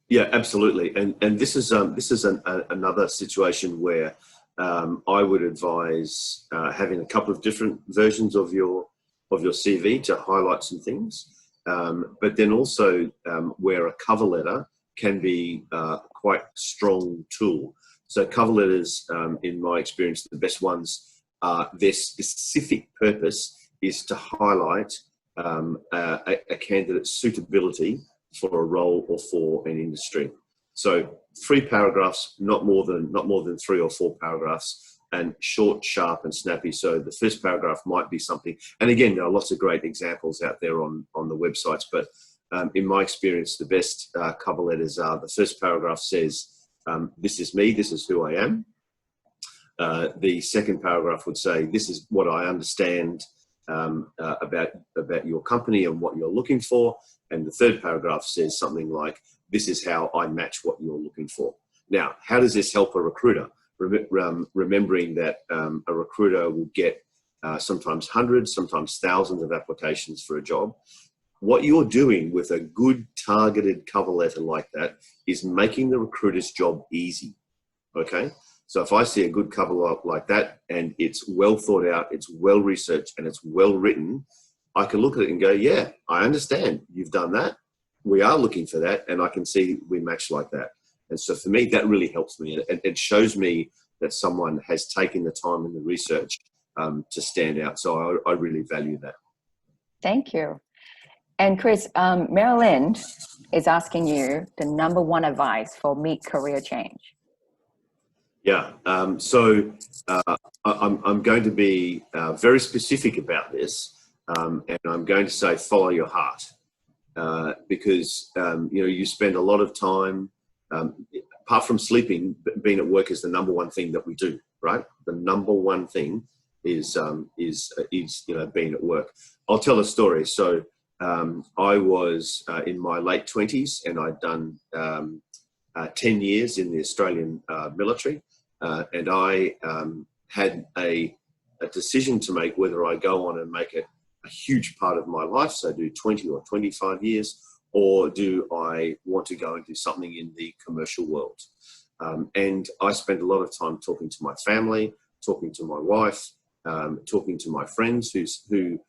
Yeah, absolutely. And this is another situation where I would advise having a couple of different versions of your CV to highlight some things, but then also where a cover letter can be quite a strong tool. So cover letters, in my experience, the best ones are their specific purpose is to highlight a candidate's suitability for a role or for an industry. So 3 paragraphs, not more than 3 or 4 paragraphs, and short, sharp, and snappy. So the first paragraph might be something, and again, there are lots of great examples out there on the websites, but in my experience, the best cover letters are the first paragraph says, this is me, this is who I am. The second paragraph would say, this is what I understand about your company and what you're looking for. And the third paragraph says something like, this is how I match what you're looking for. Now, how does this help a recruiter? Remembering that a recruiter will get sometimes hundreds, sometimes thousands of applications for a job. What you're doing with a good targeted cover letter like that is making the recruiter's job easy, okay? So if I see a good cover letter like that and it's well thought out, it's well researched, and it's well written, I can look at it and go, yeah, I understand you've done that. We are looking for that, and I can see we match like that. And so for me, that really helps me. It shows me that someone has taken the time and the research to stand out. So I really value that. Thank you. And Chris, Marilyn is asking you the #1 advice for mid-career change. Yeah, so I'm going to be very specific about this, and I'm going to say follow your heart, because you spend a lot of time, apart from sleeping, being at work is the #1 thing that we do, right? The #1 thing is being at work. I'll tell a story. So I was in my late 20s, and I'd done 10 years in the Australian military, and I had a decision to make whether I go on and make it a huge part of my life, so do 20 or 25 years, or do I want to go and do something in the commercial world. And I spent a lot of time talking to my family, talking to my wife, talking to my friends who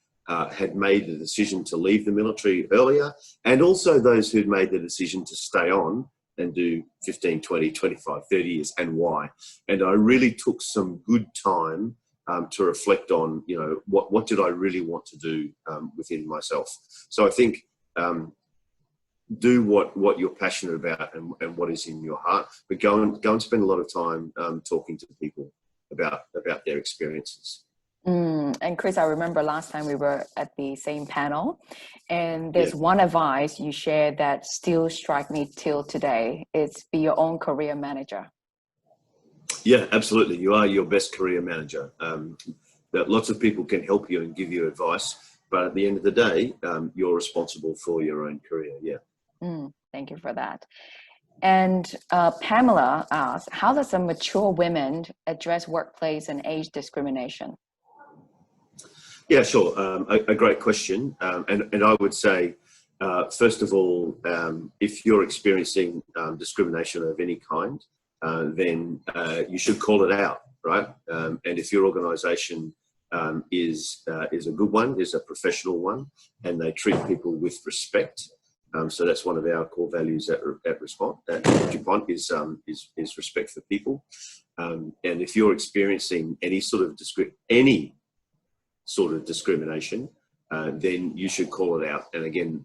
had made the decision to leave the military earlier, and also those who'd made the decision to stay on and do 15, 20, 25, 30 years, and why. And I really took some good time to reflect on, what did I really want to do within myself. So I think do what you're passionate about and what is in your heart, but go and spend a lot of time talking to people about their experiences. And Chris, I remember last time we were at the same panel, and there's one advice you shared that still strike me till today. It's be your own career manager. Yeah, absolutely. You are your best career manager. That lots of people can help you and give you advice, but at the end of the day, you're responsible for your own career. Yeah. Thank you for that. And Pamela asks, how does a mature woman address workplace and age discrimination? Yeah, sure. A great question. And I would say, first of all, if you're experiencing discrimination of any kind, then you should call it out, right? And if your organisation is a good one, is a professional one, and they treat people with respect, so that's one of our core values at DuPont is respect for people. And if you're experiencing any sort of discrimination, then you should call it out. And again,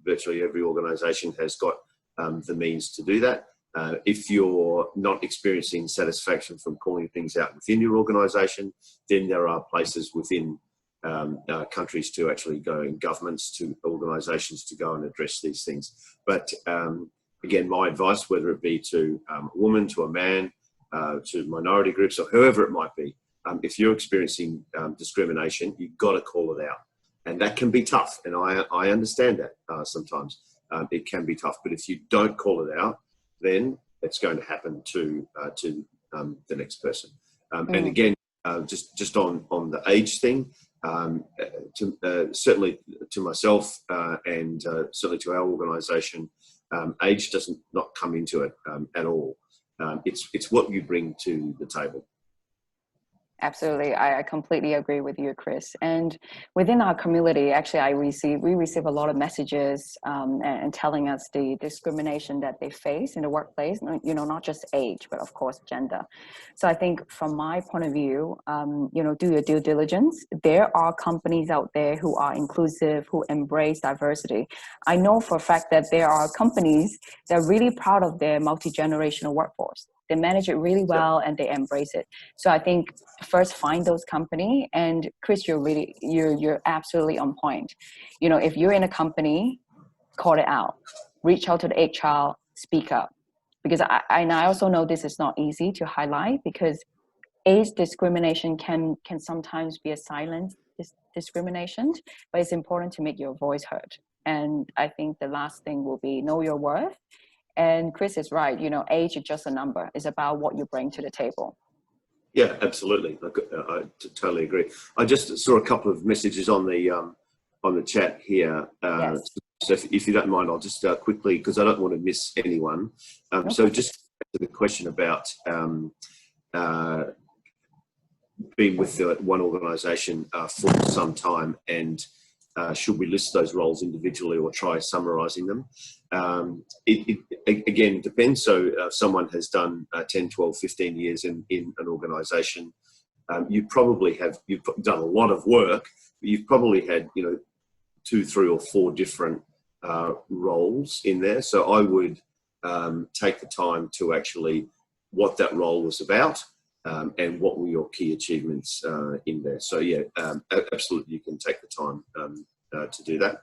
virtually every organisation has got the means to do that. If you're not experiencing satisfaction from calling things out within your organisation, then there are places within countries to actually go, in governments, to organisations to go and address these things. But again, my advice, whether it be to a woman, to a man, to minority groups, or whoever it might be, if you're experiencing discrimination, you've got to call it out. And that can be tough. And I understand that sometimes. It can be tough. But if you don't call it out, then it's going to happen to the next person. And again, just on the age thing, certainly to myself and certainly to our organisation, age does not come into it at all. It's what you bring to the table. Absolutely. I completely agree with you, Chris. And within our community, actually, we receive a lot of messages and telling us the discrimination that they face in the workplace, not just age, but of course, gender. So I think from my point of view, do your due diligence. There are companies out there who are inclusive, who embrace diversity. I know for a fact that there are companies that are really proud of their multi-generational workforce. They manage it really well and they embrace it. So I think first find those company. And Chris, you're absolutely on point. If you're in a company, call it out, reach out to the HR, speak up, because I also know this is not easy to highlight, because age discrimination can sometimes be a silent discrimination, but it's important to make your voice heard. And I think the last thing will be know your worth. And Chris is right, age is just a number. It's about what you bring to the table. Yeah, absolutely. I totally agree. I just saw a couple of messages on the chat here. Yes. So if you don't mind, I'll just quickly, because I don't want to miss anyone. Okay. So just to the question about being with one organisation for some time, and should we list those roles individually or try summarising them? It again depends. So someone has done 10, 12, 15 years in an organisation. You've done a lot of work, but you've probably had 2, 3 or 4 different roles in there. So I would take the time to actually what that role was about. And what were your key achievements in there? So yeah, absolutely, you can take the time to do that.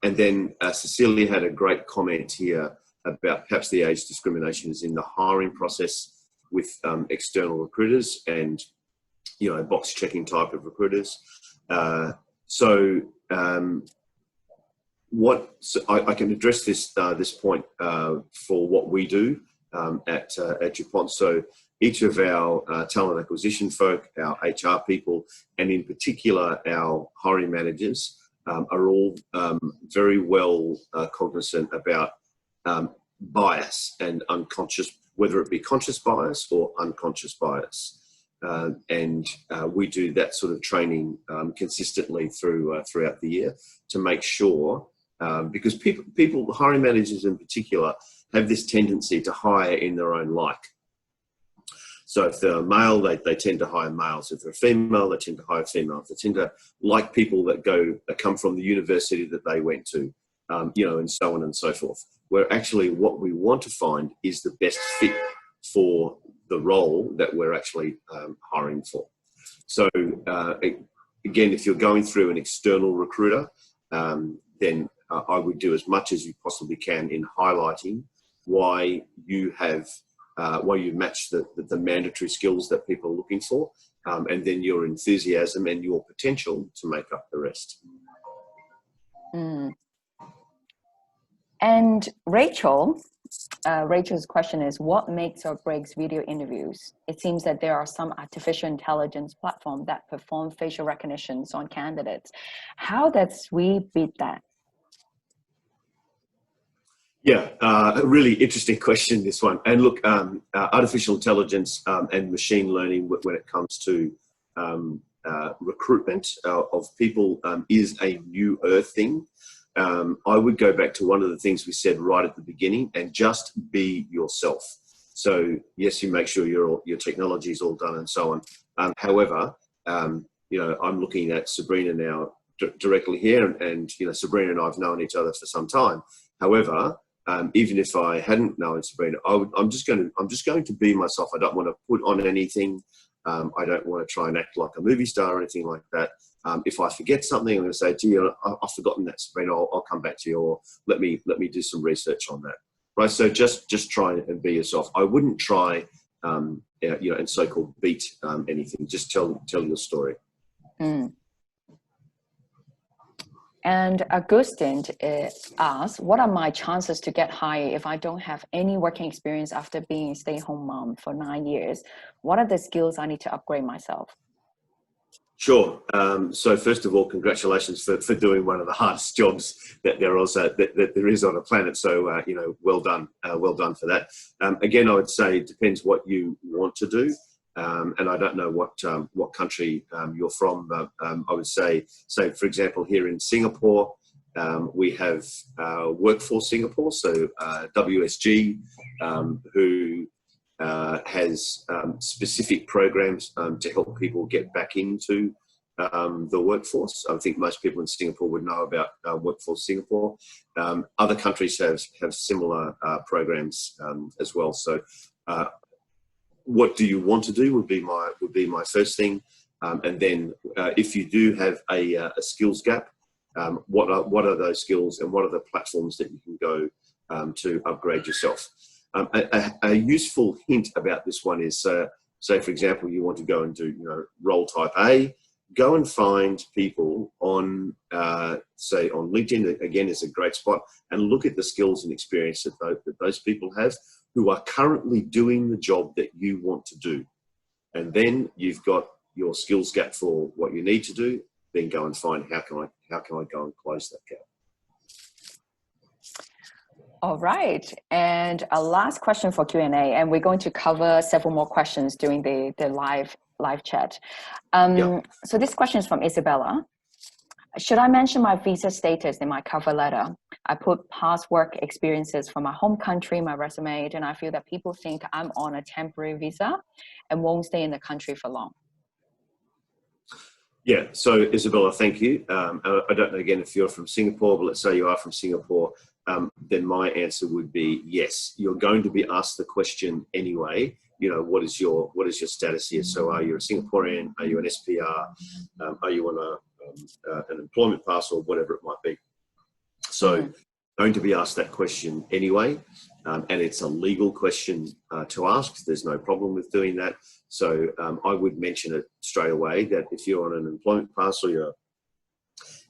And then Cecilia had a great comment here about perhaps the age discrimination is in the hiring process with external recruiters and box checking type of recruiters. So I can address this point for what we do at DuPont. So each of our talent acquisition folk, our HR people, and in particular our hiring managers are all very well cognizant about bias and unconscious, whether it be conscious bias or unconscious bias. And we do that sort of training consistently throughout the year to make sure, because people, hiring managers in particular, have this tendency to hire in their own like. So if they're a male, they tend to hire males. If they're a female, they tend to hire females. They tend to like people that come from the university that they went to, and so on and so forth. Where actually what we want to find is the best fit for the role that we're actually hiring for. So again, if you're going through an external recruiter, then I would do as much as you possibly can in highlighting why you match the mandatory skills that people are looking for, and then your enthusiasm and your potential to make up the rest. Mm. And Rachel's question is, what makes or breaks video interviews? It seems that there are some artificial intelligence platforms that perform facial recognitions on candidates. How does we beat that? Yeah, a really interesting question, this one. And look, artificial intelligence and machine learning when it comes to recruitment of people is a newer thing. I would go back to one of the things we said right at the beginning, and just be yourself. So yes, you make sure your technology is all done and so on. However, I'm looking at Sabrina now directly here, and Sabrina and I have known each other for some time. However, even if I hadn't known Sabrina, I'm just going to be myself. I don't want to put on anything. I don't want to try and act like a movie star or anything like that. If I forget something, I'm going to say, gee, I've forgotten that, Sabrina. I'll come back to you, or let me do some research on that. Right. So just try and be yourself. I wouldn't try, and so-called beat anything. Just tell your story. Mm. And Augustine asks, what are my chances to get hired if I don't have any working experience after being a stay-at-home mom for 9 years? What are the skills I need to upgrade myself? Sure. So first of all, congratulations for doing one of the hardest jobs that there is on the planet. So, well done for that. Again, I would say it depends what you want to do. And I don't know what country you're from, but I would say for example, here in Singapore, we have Workforce Singapore, so WSG, who has specific programs to help people get back into the workforce. I think most people in Singapore would know about Workforce Singapore. Other countries have similar programs as well. So, what do you want to do would be my first thing, and then if you do have a skills gap, what are those skills and what are the platforms that you can go to upgrade yourself? A useful hint about this one is, say for example, you want to go and do role type A. Go and find people on, say, on LinkedIn. Again, is a great spot, and look at the skills and experience that those people have who are currently doing the job that you want to do. And then you've got your skills gap for what you need to do. Then go and find how can I go and close that gap. All right, and a last question for Q&A, and we're going to cover several more questions during the live chat. So this question is from Isabella. Should I mention my visa status in my cover letter? I put past work experiences from my home country, my resume, and I feel that people think I'm on a temporary visa and won't stay in the country for long. Yeah, so Isabella, thank you. I don't know, again, if you're from Singapore, but let's say you are from Singapore, then my answer would be yes. You're going to be asked the question anyway. What is your status here? So are you a Singaporean? Are you an SPR? Are you on an employment pass or whatever it might be? So going to be asked that question anyway, and it's a legal question to ask. There's no problem with doing that. So I would mention it straight away that if you're on an employment pass or your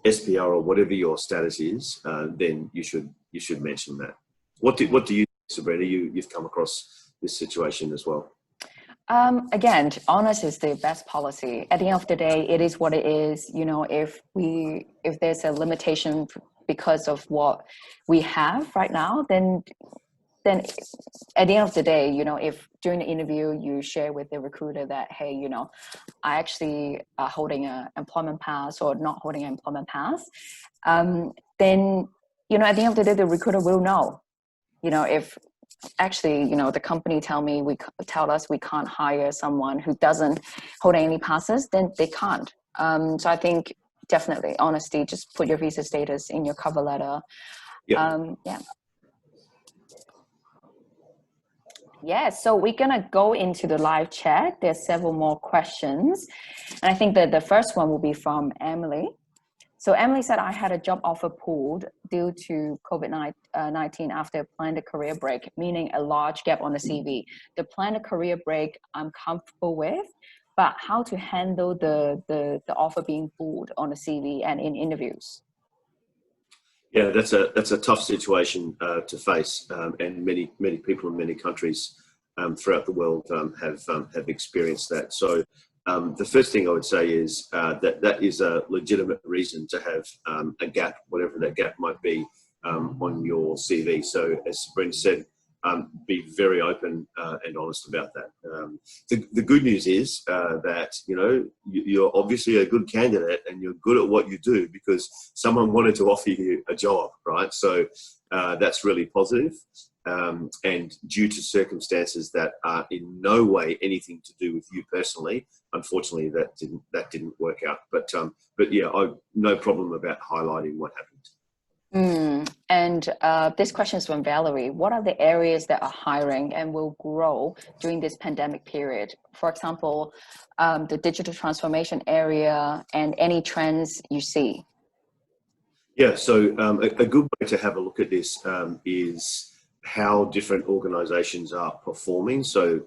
SPR or whatever your status is, then you should mention that. What do you think, Sabrina? You've come across this situation as well. Again, honest is the best policy. At the end of the day, it is what it is. If there's a limitation because of what we have right now, then at the end of the day, if during the interview you share with the recruiter that, hey, I actually are holding an employment pass or not holding an employment pass, then, at the end of the day, the recruiter will know, if actually, the company tell us we can't hire someone who doesn't hold any passes, then they can't. So I think definitely honesty, just put your visa status in your cover letter. Yeah, so we're going to go into the live chat. There's several more questions. And I think that the first one will be from Emily. So Emily said, I had a job offer pulled due to COVID-19 after a planned career break, meaning a large gap on the CV. The planned career break I'm comfortable with, but how to handle the offer being pulled on the CV and in interviews? Yeah, that's a tough situation to face, and many people in many countries throughout the world have experienced that. So the first thing I would say is that is a legitimate reason to have a gap, whatever that gap might be, on your CV. So as Sabrina said, be very open and honest about that. The good news is that you're obviously a good candidate and you're good at what you do because someone wanted to offer you a job, right? So that's really positive. And due to circumstances that are in no way anything to do with you personally, unfortunately that didn't work out. But yeah, I've no problem about highlighting what happened. And this question is from Valerie. What are the areas that are hiring and will grow during this pandemic period? For example, the digital transformation area and any trends you see. Yeah, so a good way to have a look at this is how different organizations are performing. So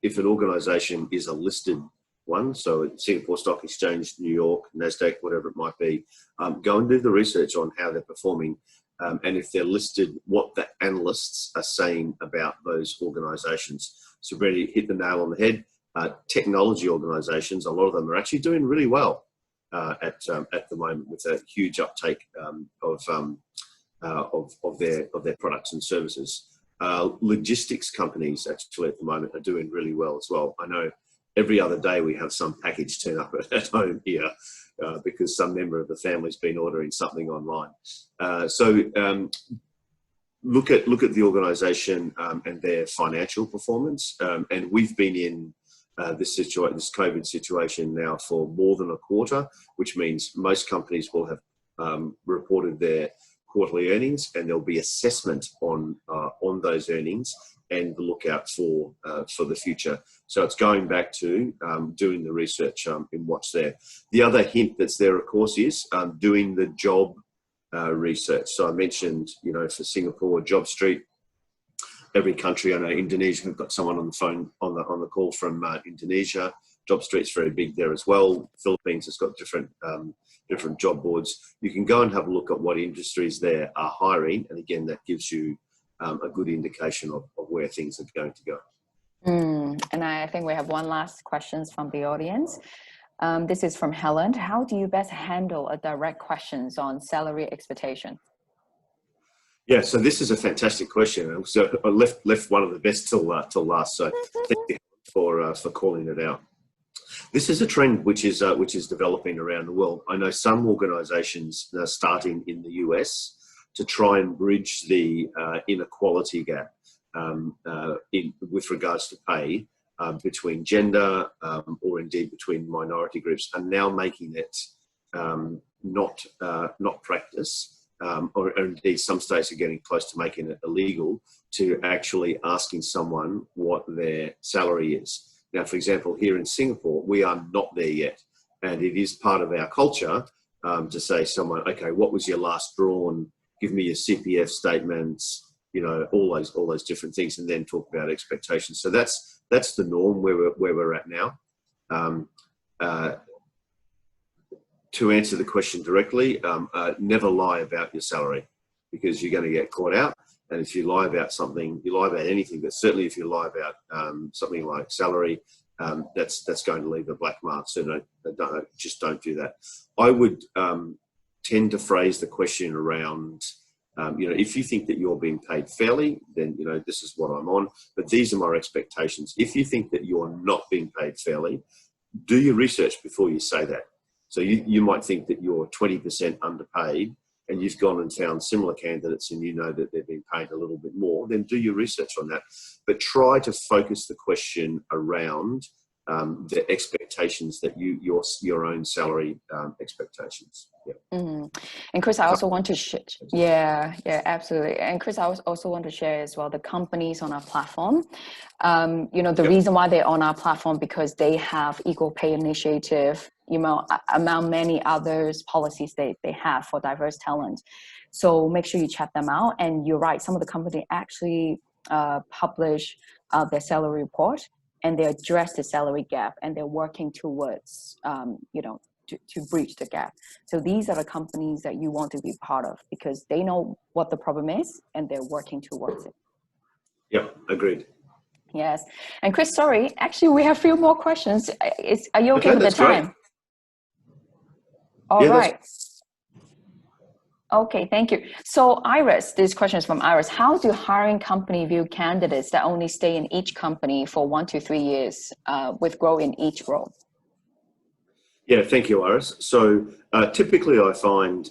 if an organization is a listed one, so Singapore Stock Exchange, New York, NASDAQ, whatever it might be, go and do the research on how they're performing. And if they're listed, what the analysts are saying about those organizations. So really hit the nail on the head. Technology organizations, a lot of them are actually doing really well at the moment with a huge uptake of their products and services. Logistics companies actually at the moment are doing really well as well. I know every other day we have some package turn up at home here because some member of the family's been ordering something online. Look at the organisation and their financial performance. And we've been in this COVID situation now for more than a quarter, which means most companies will have reported their quarterly earnings, and there'll be assessment on those earnings and the lookout for the future. So it's going back to doing the research in what's there. The other hint that's there, of course, is doing the job research. So I mentioned, for Singapore, Job Street. Every country, I know Indonesia, we've got someone on the phone on the call from Indonesia. Job Street's very big there as well. Philippines has got different job boards. You can go and have a look at what industries there are hiring, and again, that gives you a good indication of where things are going to go. And I think we have one last question from the audience. This is from Helen. How do you best handle a direct questions on salary expectation? Yeah, so this is a fantastic question. So I left one of the best till last. So thank you for calling it out. This is a trend which is developing around the world. I know some organisations are starting in the US to try and bridge the inequality gap with regards to pay between gender or indeed between minority groups, and now making it not practice. Or indeed some states are getting close to making it illegal to actually asking someone what their salary is. Now, for example, here in Singapore, we are not there yet. And it is part of our culture to say to someone, okay, what was your last drawn? Give me your CPF statements, all those different things, and then talk about expectations. So that's the norm where we're at now. To answer the question directly, never lie about your salary, because you're going to get caught out. And if you lie about something, you lie about anything, but certainly if you lie about something like salary, that's going to leave a black mark. So just don't do that. I would tend to phrase the question around, if you think that you're being paid fairly, then, this is what I'm on, but these are my expectations. If you think that you're not being paid fairly, do your research before you say that. So you might think that you're 20% underpaid, and you've gone and found similar candidates and you know that they're being paid a little bit more, then do your research on that. But try to focus the question around the expectations that your own salary expectations. Yeah. Mm-hmm. And Chris, I also want to yeah, absolutely. And Chris, I also want to share as well the companies on our platform. The reason why they're on our platform, because they have equal pay initiative, among many others policies they have for diverse talent. So make sure you check them out. And you're right, some of the companies actually publish their salary report, and they address the salary gap, and they're working towards, to breach the gap. So these are the companies that you want to be part of, because they know what the problem is and they're working towards it. Yeah, agreed. Yes. And Chris, sorry, actually we have a few more questions. Are you okay with the time? Great. All right. Okay, thank you. So Iris, this question is from Iris. How do hiring company view candidates that only stay in each company for 1 to 3 years with growth in each role? Yeah, thank you, Iris. So typically I find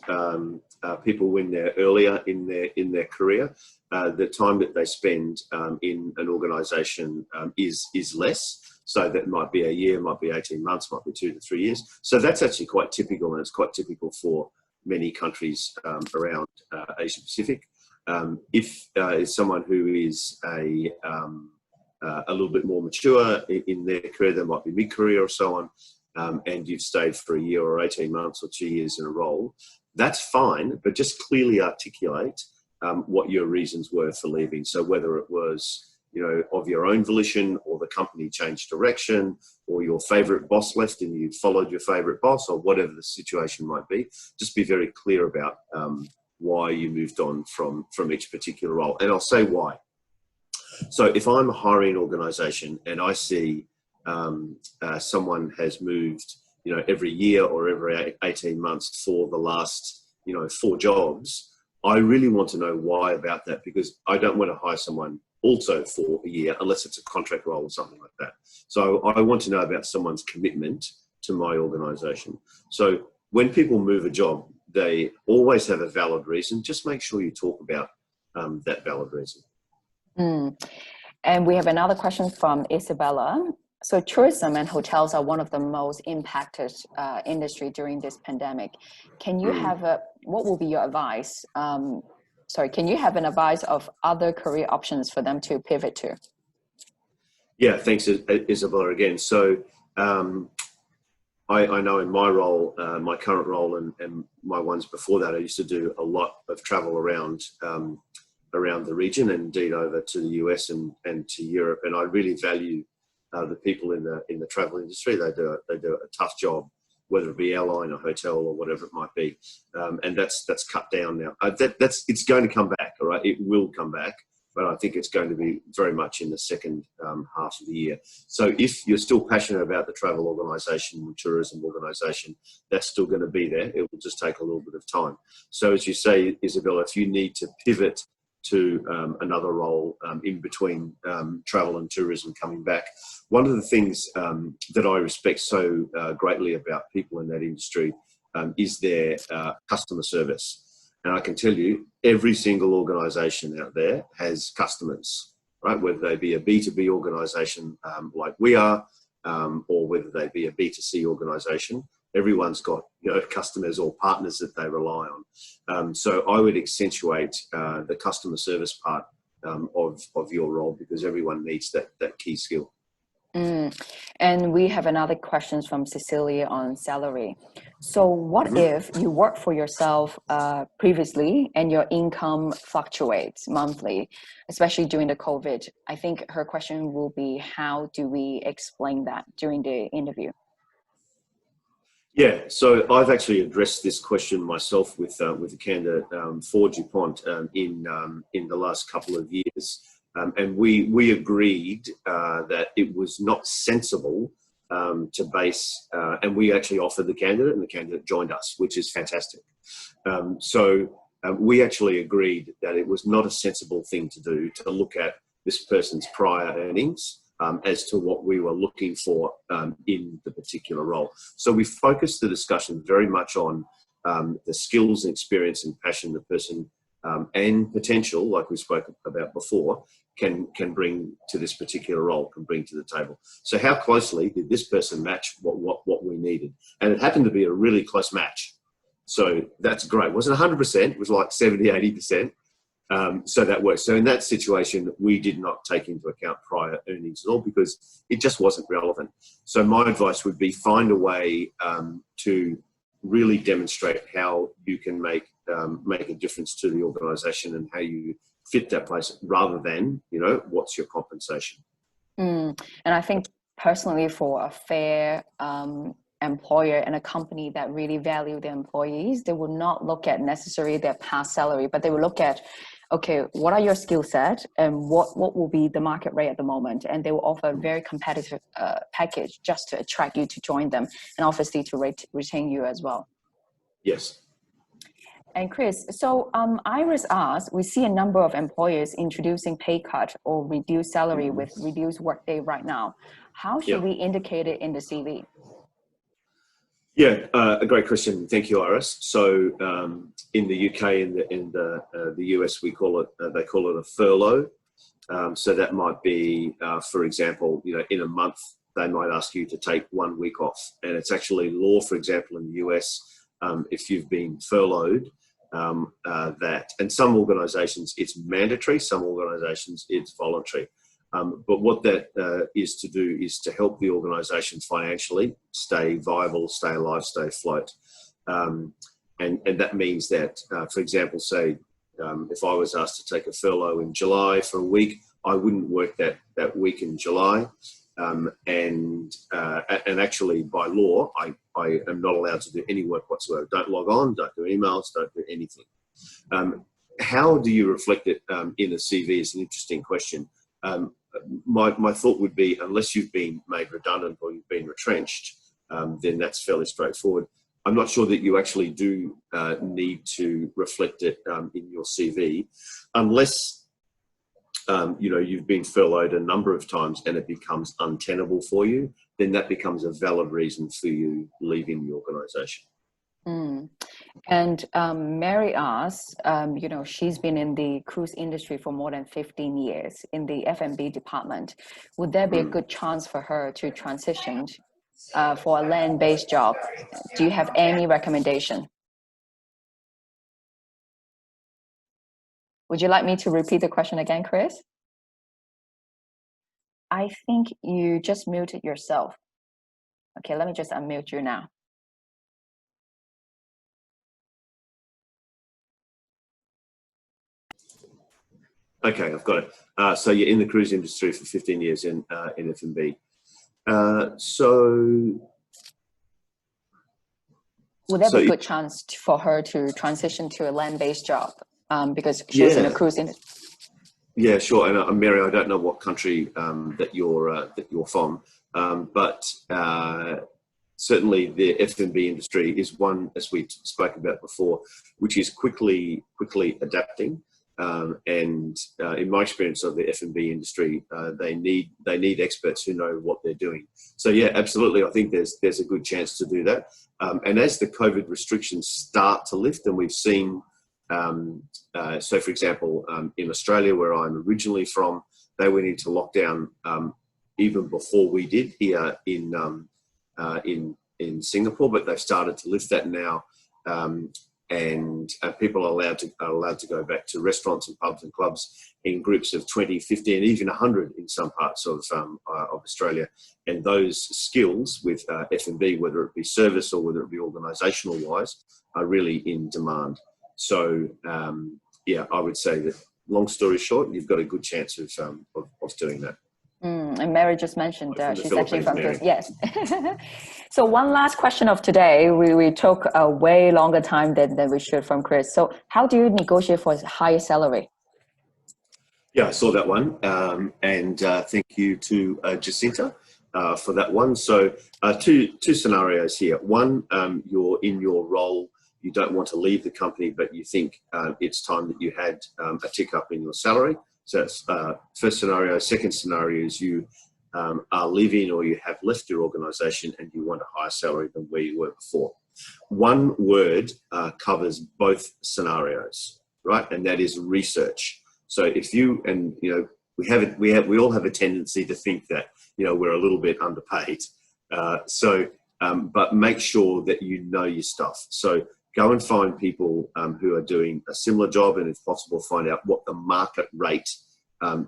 people, when they're earlier in their career, the time that they spend in an organisation is less. So that might be a year, might be 18 months, might be 2 to 3 years. So that's actually quite typical, and it's quite typical for many countries around Asia Pacific. If it's someone who is a little bit more mature in their career, they might be mid-career or so on, and you've stayed for a year or 18 months or 2 years in a role, that's fine, but just clearly articulate what your reasons were for leaving. So whether it was, of your own volition, or the company changed direction, or your favourite boss left and you followed your favourite boss, or whatever the situation might be, just be very clear about why you moved on from each particular role. And I'll say why. So if I'm a hiring organisation and I see someone has moved, every year or every 18 months for the last, 4 jobs, I really want to know why about that, because I don't want to hire someone also for a year, unless it's a contract role or something like that. So I want to know about someone's commitment to my organisation. So when people move a job, they always have a valid reason. Just make sure you talk about that valid reason. And we have another question from Isabella. So tourism and hotels are one of the most impacted industry during this pandemic. Can you have what will be your advice? Can you have an advice of other career options for them to pivot to? Yeah, thanks, Isabella, again. So I know in my role, my current role and my ones before that, I used to do a lot of travel around the region, and indeed over to the US and to Europe. And I really value the people in the travel industry. They do a tough job, whether it be airline or hotel or whatever it might be. And that's cut down now. It's going to come back, all right? It will come back, but I think it's going to be very much in the second half of the year. So if you're still passionate about the travel organisation and tourism organisation, that's still going to be there. It will just take a little bit of time. So as you say, Isabella, if you need to pivot to another role in between travel and tourism coming back, one of the things that I respect so greatly about people in that industry is their customer service. And I can tell you, every single organisation out there has customers, right? Whether they be a B2B organisation like we are, or whether they be a B2C organisation, everyone's got customers or partners that they rely on. So I would accentuate the customer service part of your role, because everyone needs that key skill. And we have another question from Cecilia on salary. So what if you work for yourself previously and your income fluctuates monthly, especially during the COVID? I think her question will be, how do we explain that during the interview? Yeah, so I've actually addressed this question myself with a candidate for DuPont in the last couple of years. And we agreed that it was not sensible to base, and we actually offered the candidate, and the candidate joined us, which is fantastic. So we actually agreed that it was not a sensible thing to do to look at this person's prior earnings as to what we were looking for in the particular role. So we focused the discussion very much on the skills and experience and passion the person and potential, like we spoke about before, can bring to this particular role, can bring to the table. So how closely did this person match what we needed? And it happened to be a really close match. So that's great. It wasn't 100%, it was like 70, 80%. So that works. So in that situation, we did not take into account prior earnings at all, because it just wasn't relevant. So my advice would be, find a way to really demonstrate how you can make a difference to the organisation and how you fit that place, rather than, what's your compensation. And I think personally, for a fair employer and a company that really value their employees, they will not look at necessarily their past salary, but they will look at, okay, what are your skill set and what will be the market rate at the moment? And they will offer a very competitive package just to attract you to join them, and obviously to retain you as well. Yes. And Chris, so Iris asked, we see a number of employers introducing pay cut or reduced salary with reduced workday right now. How should we indicate it in the CV? Yeah, a great question. Thank you, Iris. So in the UK and in the US, they call it a furlough. So that might be, for example, in a month, they might ask you to take 1 week off. And it's actually law, for example, in the US, if you've been furloughed, that, and some organisations it's mandatory, some organisations it's voluntary. But what that is to do is to help the organisation financially stay viable, stay alive, stay afloat. And that means that, for example, say, if I was asked to take a furlough in July for a week, I wouldn't work that week in July. And actually, by law, I am not allowed to do any work whatsoever. Don't log on, don't do emails, don't do anything. How do you reflect it in a CV is an interesting question. My thought would be, unless you've been made redundant or you've been retrenched, then that's fairly straightforward. I'm not sure that you actually do need to reflect it in your CV, unless you know, you've been furloughed a number of times and it becomes untenable for you, then that becomes a valid reason for you leaving the organisation. Mm. And Mary asks, you know, she's been in the cruise industry for more than 15 years in the F&B department. Would there be a good chance for her to transition for a land-based job? Do you have any recommendation? Would you like me to repeat the question again, Chris? I think you just muted yourself. Okay, let me just unmute you now. Okay, I've got it. So you're in the cruise industry for 15 years in F&B. Would there be a good chance for her to transition to a land-based job because she was in a cruise industry? Yeah, sure. And Mary, I don't know what country that you're from, but certainly the F&B industry is one, as we spoke about before, which is quickly adapting. And in my experience of the F&B industry, they need experts who know what they're doing. So yeah, absolutely. I think there's a good chance to do that. And as the COVID restrictions start to lift, and we've seen, so for example, in Australia, where I'm originally from, they went into lockdown even before we did here in Singapore, but they've started to lift that now. And people are allowed to go back to restaurants and pubs and clubs in groups of 20, 50, and even 100 in some parts of Australia. And those skills with F&B, whether it be service or whether it be organisational wise, are really in demand. So yeah, I would say that, long story short, you've got a good chance of doing that. And Mary just mentioned she's actually from Philippines. Yes. So one last question of today. We took a way longer time than we should from Chris. So how do you negotiate for a higher salary? Yeah, I saw that one. And thank you to Jacinta for that one. So two scenarios here. One, you're in your role, you don't want to leave the company, but you think it's time that you had a tick up in your salary. So that's first scenario. Second scenario is you are leaving or you have left your organisation and you want a higher salary than where you were before. One word covers both scenarios, right? And that is research. So if you, and you know, we all have a tendency to think that, you know, we're a little bit underpaid. But make sure that you know your stuff. So go and find people who are doing a similar job, and if possible, find out what the market rate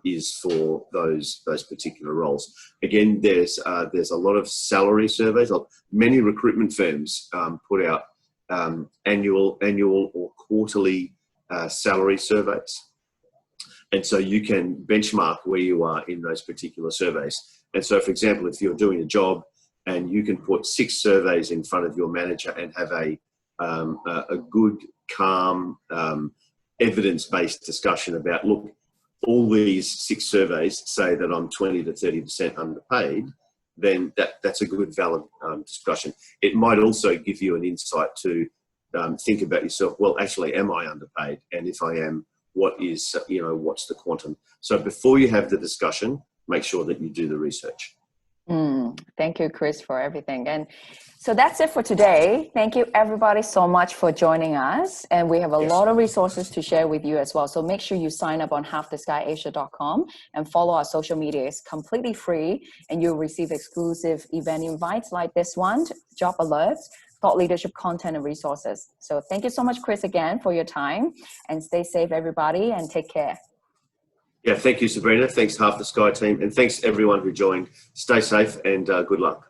is for those particular roles. Again, there's a lot of salary surveys. Many recruitment firms put out annual or quarterly salary surveys, and so you can benchmark where you are in those particular surveys. And so, for example, if you're doing a job and you can put 6 surveys in front of your manager and have a good, calm, evidence-based discussion about, look, all these 6 surveys say that I'm 20 to 30% underpaid, then that's a good, valid discussion. It might also give you an insight to think about yourself. Well, actually, am I underpaid? And if I am, what's the quantum? So before you have the discussion, make sure that you do the research. Thank you, Chris, for everything. And so that's it for today. Thank you, everybody, so much for joining us. And we have a lot of resources to share with you as well. So make sure you sign up on halftheskyAsia.com and follow our social media. It's completely free, and you'll receive exclusive event invites like this one, job alerts, thought leadership content, and resources. So thank you so much, Chris, again, for your time. And stay safe, everybody, and take care. Yeah, thank you, Sabrina. Thanks, Half the Sky team. And thanks, everyone who joined. Stay safe and good luck.